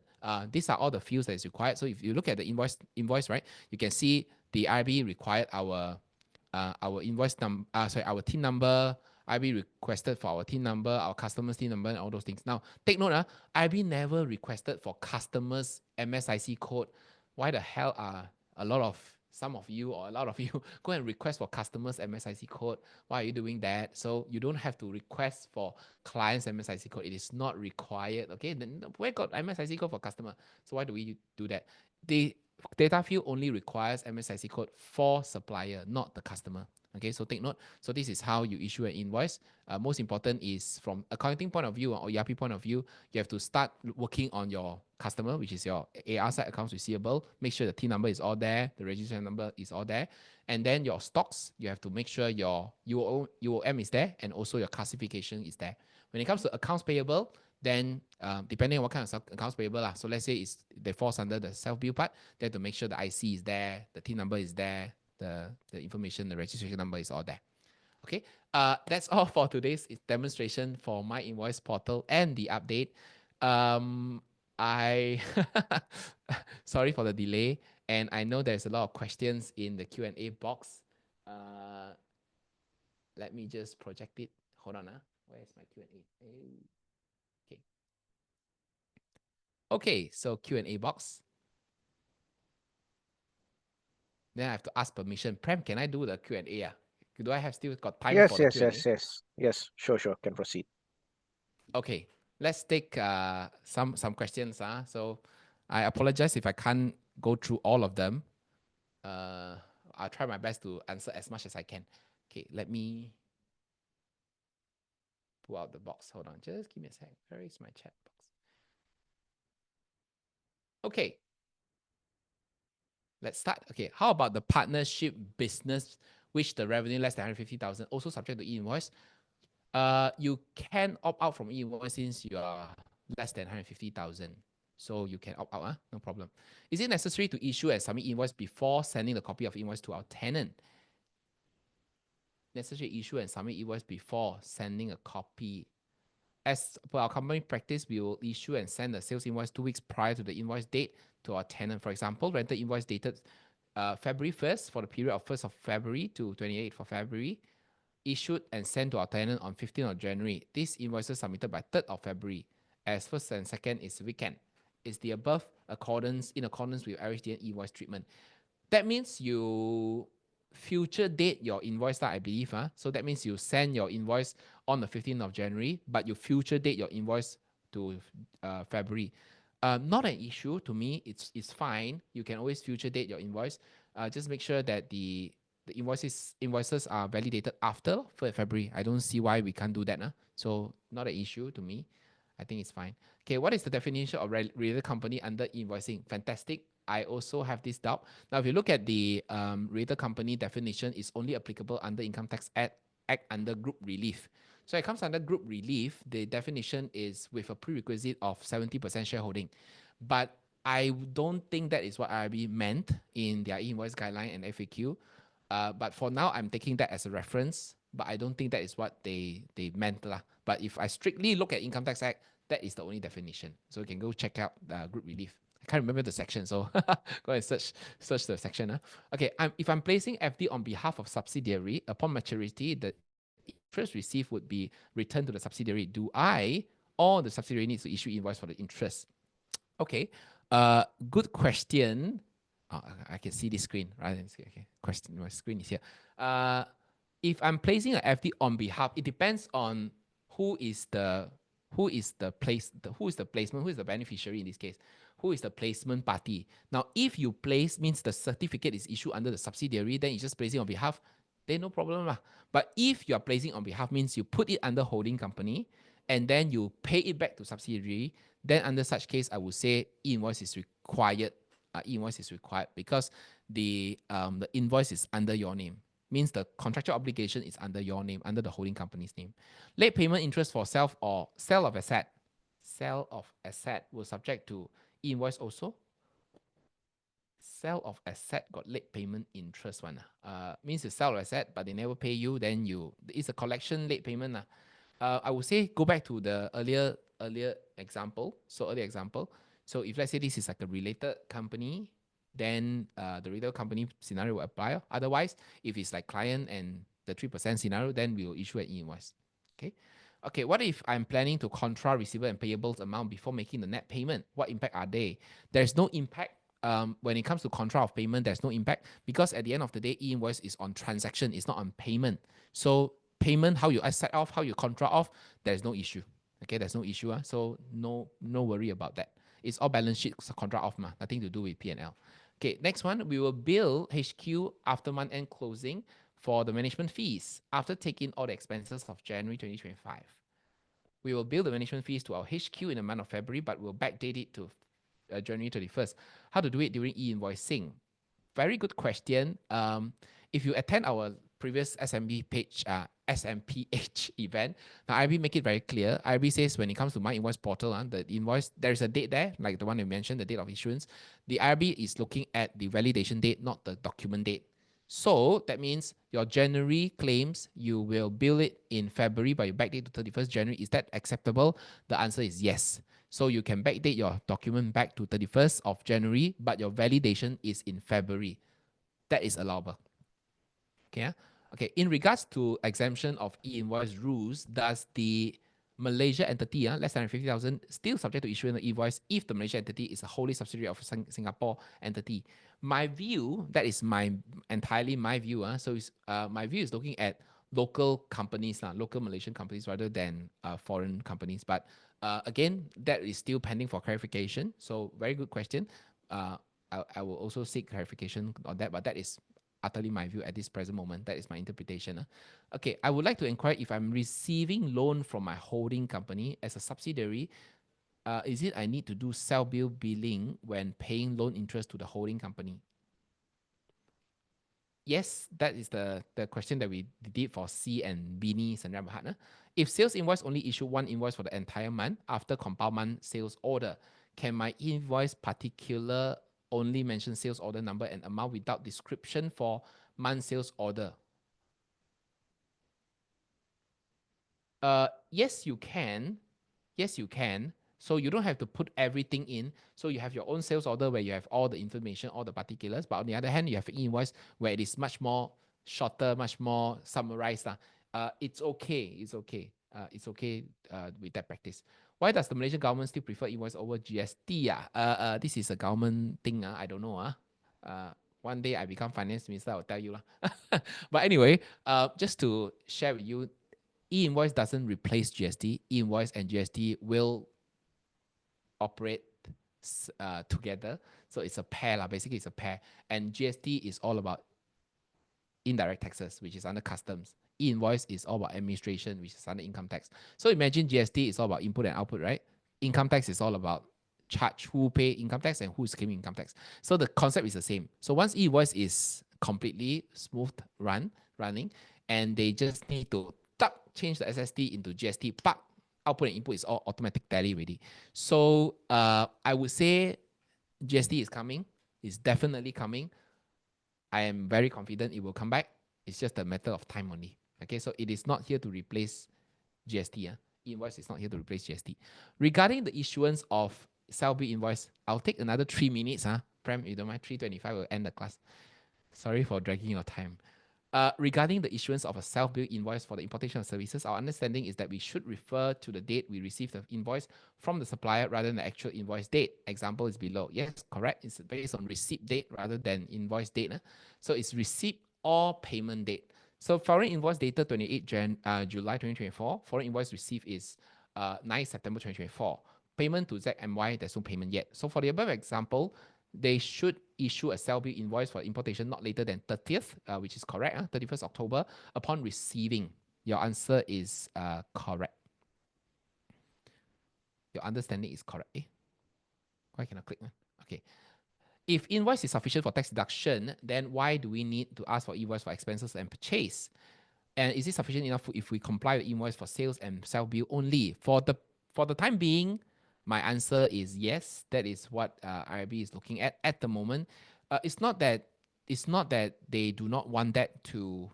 [SPEAKER 2] These are all the fields that is required. So if you look at the invoice, right, you can see the IB required our invoice number, sorry, our team number. IB requested for our team number, our customers team number, and all those things. Now, take note, IB never requested for customers MSIC code. Why the hell are a lot of some of you or a lot of you go and request for customers MSIC code? Why are you doing that? So you don't have to request for clients MSIC code. It is not required. Okay, then where got MSIC code for customer? So why do we do that? The data field only requires MSIC code for supplier, not the customer. Okay, so take note. So this is how you issue an invoice. Most important is from accounting point of view or ERP point of view, you have to start working on your customer, which is your AR side accounts receivable. Make sure the T number is all there, the registration number is all there, and then your stocks, you have to make sure your UOM is there and also your classification is there. When it comes to accounts payable, then depending on what kind of accounts payable so let's say they falls under the self-bill part, they have to make sure the IC is there, the T number is there, the information, the registration number is all there. Okay, that's all for today's demonstration for my invoice portal and the update. I sorry for the delay, and I know there's a lot of questions in the Q&A box. Uh, Let me just project it. Hold on, where's my Q&A? Okay. Okay, so Q&A box. Then I have to ask permission. Prem, can I do the Q&A? Do I have still got time
[SPEAKER 1] Yes,
[SPEAKER 2] for the
[SPEAKER 1] yes,
[SPEAKER 2] Q&A?
[SPEAKER 1] yes, yes, yes. Sure, sure. Can proceed.
[SPEAKER 2] Okay, let's take some questions. So I apologize if I can't go through all of them. Uh, I'll try my best to answer as much as I can. Okay, let me pull out the box. Hold on, just give me a sec. Where is my chat box? Okay, let's start. Okay, how about the partnership business, which the revenue less than 150,000, also subject to e-invoice? You can opt out from e-invoice since you are less than 150,000. So you can opt out, no problem. Is it necessary to issue and submit invoice before sending the copy of invoice to our tenant? Necessary issue and submit invoice before sending a copy. As per our company practice, we will issue and send the sales invoice 2 weeks prior to the invoice date to our tenant. For example, rental invoice dated February 1st for the period of 1st of February to 28th of February, issued and sent to our tenant on 15th of January. These invoices submitted by 3rd of February, as 1st and 2nd is weekend. Is the above in accordance with RHDN invoice treatment? That means you future date your invoice, I believe. So that means you send your invoice on the 15th of January, but you future date your invoice to February. Not an issue to me. It's fine. You can always future date your invoice. Just make sure that the invoices are validated after February. I don't see why we can't do that. So not an issue to me. I think it's fine. Okay, what is the definition of related company under invoicing? Fantastic. I also have this doubt. Now, if you look at the related company definition, it's only applicable under Income Tax Act under group relief. So it comes under group relief. The definition is with a prerequisite of 70% shareholding. But I don't think that is what IRB meant in their invoice guideline and FAQ. But for now, I'm taking that as a reference. But I don't think that is what they meant. But if I strictly look at Income Tax Act, that is the only definition. So you can go check out group relief. I can't remember the section, so go and search the section. Okay, if I'm placing FD on behalf of subsidiary, upon maturity, the interest received would be returned to the subsidiary. Do I or the subsidiary needs to issue invoice for the interest? Okay, good question. Oh, I can see this screen, right? Okay, question. My screen is here. If I'm placing an FD on behalf, it depends on who is the who is the who is the placement, who is the beneficiary in this case, who is the placement party. Now, if you place means the certificate is issued under the subsidiary, then you're just placing on behalf, then no problem lah. But if you are placing on behalf means you put it under holding company and then you pay it back to subsidiary, then under such case, I would say invoice is required. Invoice is required because the invoice is under your name. Means the contractual obligation is under your name, under the holding company's name. Late payment interest for self or sale of asset. Sale of asset will subject to invoice also. Sale of asset got late payment interest one. Means you sell asset but they never pay you, then it's a collection late payment. I would say go back to the earlier earlier example. So if let's say this is like a related company, then the related company scenario will apply. Otherwise, if it's like client and the 3% scenario, then we will issue an invoice. Okay. Okay, what if I'm planning to contra receivable and payables amount before making the net payment? What impact are they? There's no impact when it comes to contra of payment. There's no impact because at the end of the day, e-invoice is on transaction, it's not on payment. So payment, how you set off, how you contra off, there's no issue. Okay, there's no issue. So no worry about that. It's all balance sheet contra off, nothing to do with P&L. Okay, next one, we will bill HQ after month end closing for the management fees after taking all the expenses of January 2025. We will bill the management fees to our HQ in the month of February, but we'll backdate it to January 31st. How to do it during e-invoicing? Very good question. If you attend our previous SMB page, SMPH event, now IB make it very clear. IB says when it comes to my invoice portal, the invoice, there's a date there, like the one you mentioned, the date of issuance. The IRB is looking at the validation date, not the document date. So that means your January claims, you will bill it in February, but you backdate to 31st January. Is that acceptable? The answer is yes. So you can backdate your document back to 31st of January, but your validation is in February. That is allowable. Okay. Okay. In regards to exemption of e-invoice rules, does the Malaysia entity, less than 50,000, still subject to issuing the invoice if the Malaysia entity is a wholly subsidiary of a Singapore entity? My view, that is entirely my view. So my view is looking at local companies, local Malaysian companies rather than foreign companies. But again, that is still pending for clarification. So very good question. I will also seek clarification on that, but that is utterly my view at this present moment. That is my interpretation. Okay, I would like to inquire if I'm receiving loan from my holding company as a subsidiary. Is it I need to do self-bill billing when paying loan interest to the holding company? Yes, that is the question that we did for C and Bini Sandra Mahatna. If sales invoice only issue one invoice for the entire month after compound month sales order, can my invoice particular only mention sales order number and amount without description for month sales order? Yes, you can. Yes, you can. So you don't have to put everything in. So you have your own sales order where you have all the information, all the particulars. But on the other hand, you have an invoice where it is much more shorter, much more summarized. It's okay. It's okay. It's okay with that practice. Why does the Malaysian government still prefer invoice over GST? This is a government thing. I don't know. One day I become finance minister, I'll tell you. But anyway, just to share with you, e-invoice doesn't replace GST. E-invoice and GST will operate together. So it's a pair. Basically, it's a pair. And GST is all about indirect taxes, which is under customs. E-invoice is all about administration, which is under income tax. So imagine GST is all about input and output, right? Income tax is all about charge, who pay income tax and who's claiming income tax. So the concept is the same. So once e-invoice is completely smooth running, and they just need to change the SSD into GST, output and input is all automatic tally already. So I would say GST is coming. It's definitely coming. I am very confident it will come back. It's just a matter of time only. Okay, so it is not here to replace GST. Invoice is not here to replace GST. Regarding the issuance of self-bill invoice, I'll take another 3 minutes. Prem, you don't mind, 3:25 will end the class. Sorry for dragging your time. Regarding the issuance of a self-bill invoice for the importation of services, our understanding is that we should refer to the date we received the invoice from the supplier rather than the actual invoice date. Example is below. Yes, correct. It's based on receipt date rather than invoice date. So it's receipt or payment date. So foreign invoice dated 28 July 2024. Foreign invoice received is 9 September 2024. Payment to ZMY, there's no payment yet. So for the above example, they should issue a self-bill invoice for importation not later than 30th, which is correct, 31st October, upon receiving. Your answer is correct. Your understanding is correct. Why can I click? Okay. If invoice is sufficient for tax deduction, then why do we need to ask for invoice for expenses and purchase? And is it sufficient enough if we comply with invoice for sales and self-bill only? For the time being, my answer is yes. That is what IRB is looking at the moment. It's not that they do not want that to.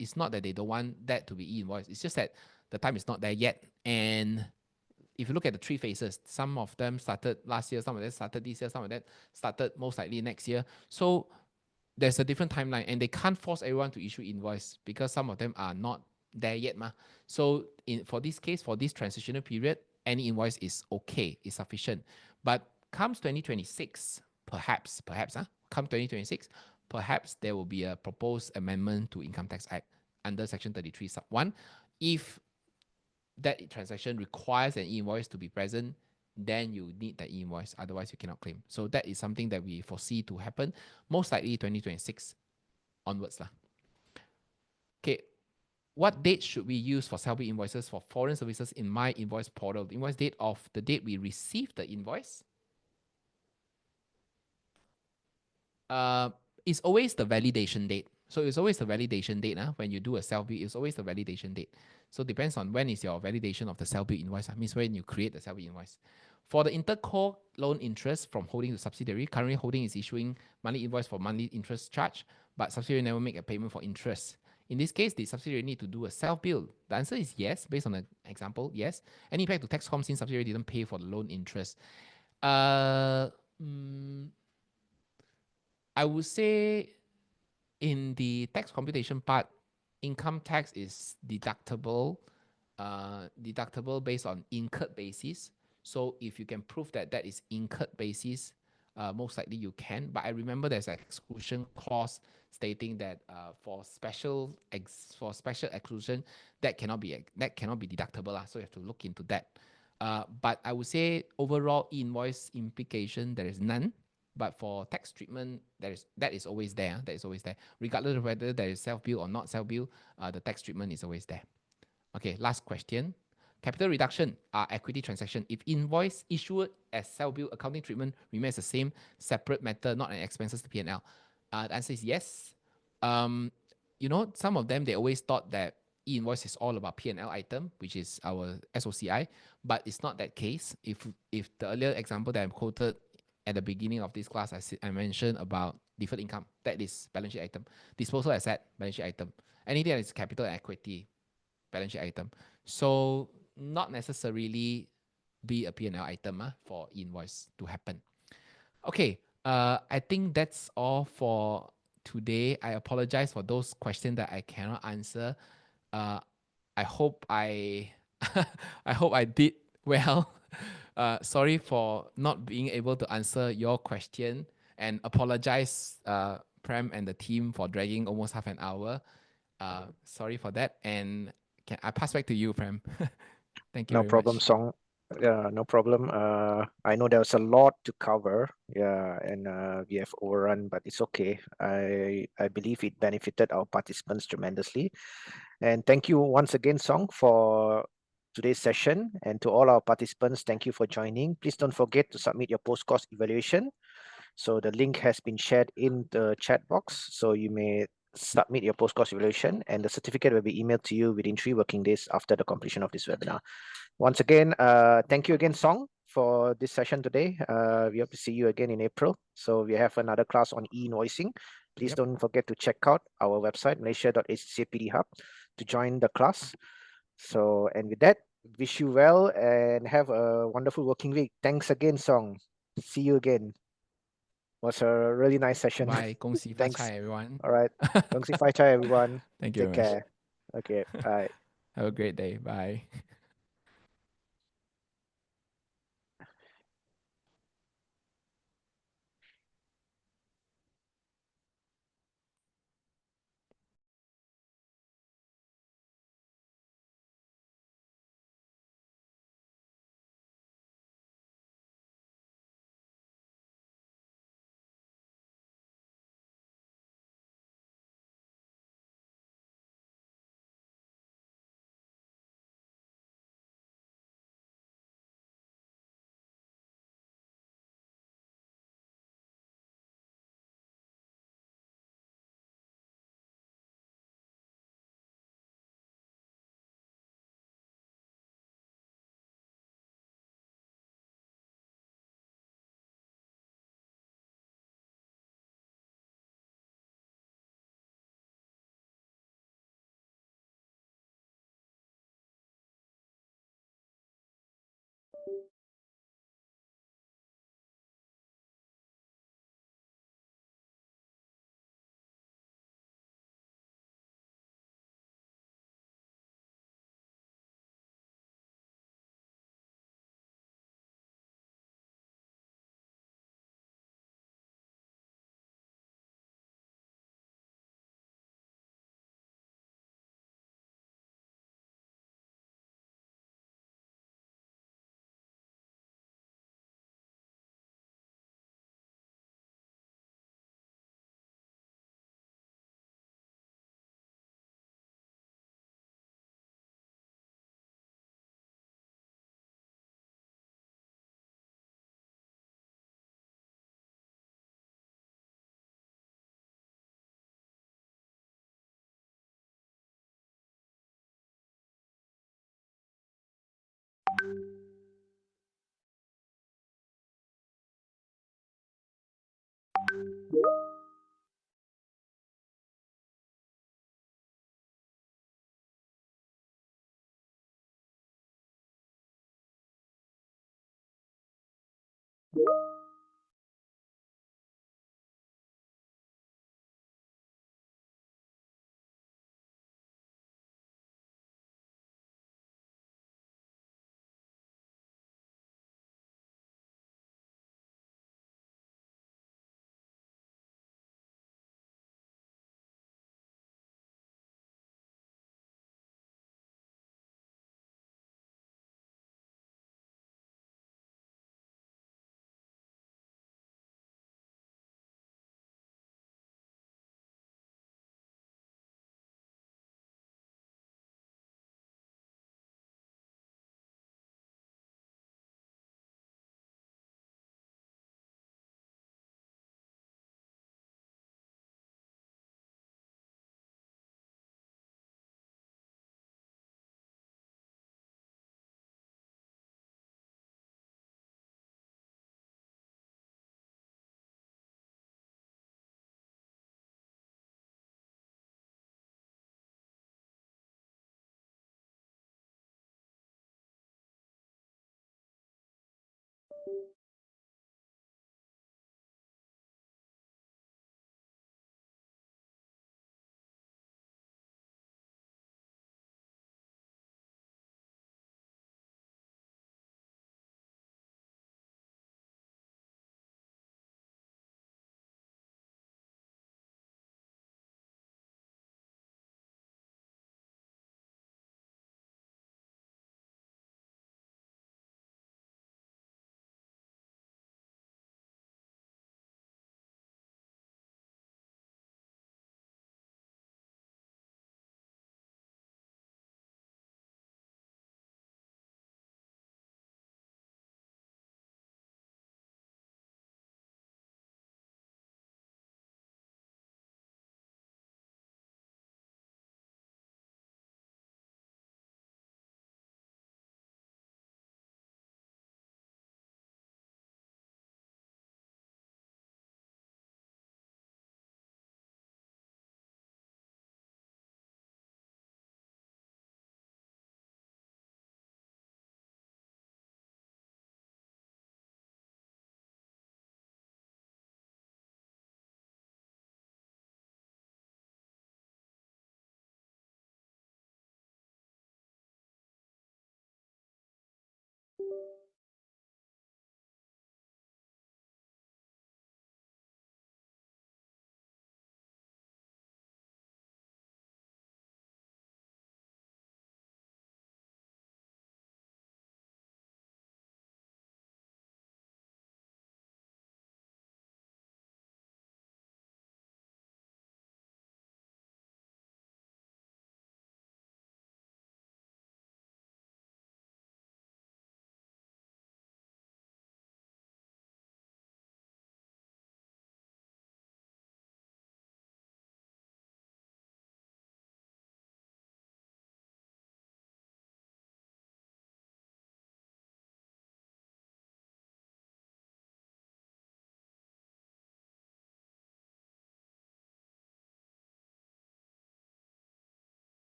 [SPEAKER 2] It's not that they don't want that to be e-invoice. It's just that the time is not there yet, and if you look at the three phases, some of them started last year, some of them started this year, some of them started most likely next year. So there's a different timeline, and they can't force everyone to issue invoice because some of them are not there yet, ma. So for this case, for this transitional period, any invoice is okay, is sufficient. But comes 2026, perhaps, come 2026, perhaps there will be a proposed amendment to Income Tax Act under Section 33 sub 1. If that transaction requires an invoice to be present, then you need that invoice. Otherwise, you cannot claim. So that is something that we foresee to happen, most likely 2026 onwards. Okay, what date should we use for self-bill invoices for foreign services in my invoice portal? The invoice date of the date we received the invoice uh, is always the validation date. So it's always the validation date. When you do a self-bill, it's always the validation date. So it depends on when is your validation of the self-bill invoice. Means when you create the self-bill invoice. For the interco loan interest from holding to subsidiary, currently holding is issuing monthly invoice for monthly interest charge, but subsidiary never make a payment for interest. In this case, the subsidiary need to do a self-bill. The answer is yes, based on the example, yes. Any impact to tax com since subsidiary didn't pay for the loan interest. Uh, mm, I would say in the tax computation part, income tax is deductible based on incurred basis. So if you can prove that that is incurred basis, most likely you can. But I remember there's an exclusion clause stating that for special exclusion that cannot be deductible. So you have to look into that. But I would say overall invoice implication there is none. But for tax treatment, that is always there. That is always there, regardless of whether there is self bill or not self bill. The tax treatment is always there. Okay, last question. Capital reduction are equity transaction. If invoice issued as self bill, accounting treatment remains the same, separate matter, not an expenses to P&L. The answer is yes. Um, some of them they always thought that e-invoice is all about P&L item, which is our SOCI, but it's not that case. If the earlier example that I quoted at the beginning of this class, I mentioned about deferred income, that is balance sheet item. Disposal asset, balance sheet item. Anything that is capital and equity, balance sheet item. So not necessarily be a P&L item for invoice to happen. Okay, I think that's all for today. I apologize for those questions that I cannot answer. Uh, I hope I I hope I did well. Sorry for not being able to answer your question, and apologize, Prem and the team, for dragging almost half an hour. Sorry for that, and can I pass back to you, Prem? Thank you
[SPEAKER 1] No
[SPEAKER 2] very
[SPEAKER 1] problem,
[SPEAKER 2] much.
[SPEAKER 1] Song. Yeah, no problem. I know there was a lot to cover. Yeah, and we have overrun, but it's okay. I believe it benefited our participants tremendously. And thank you once again, Song, for today's session. And to all our participants, thank you for joining. Please don't forget to submit your post-course evaluation. So the link has been shared in the chat box. So you may submit your post-course evaluation, and the certificate will be emailed to you within 3 working days after the completion of this webinar. Once again, thank you again, Song, for this session today. We hope to see you again in April. So we have another class on e-invoicing. Please
[SPEAKER 2] Yep.
[SPEAKER 1] don't forget to check out our website, malaysia.hccpd hub, to join the class. So, and with that, wish you well and have a wonderful working week. Thanks again, Song. See you again. Was a really nice session.
[SPEAKER 2] Bye. 恭喜发
[SPEAKER 1] Thanks.
[SPEAKER 2] 财, everyone.
[SPEAKER 1] All right. Gong xi fai chai, everyone.
[SPEAKER 2] Thank you
[SPEAKER 1] Take
[SPEAKER 2] very much.
[SPEAKER 1] care. Okay. Bye.
[SPEAKER 2] Have a great day. Bye.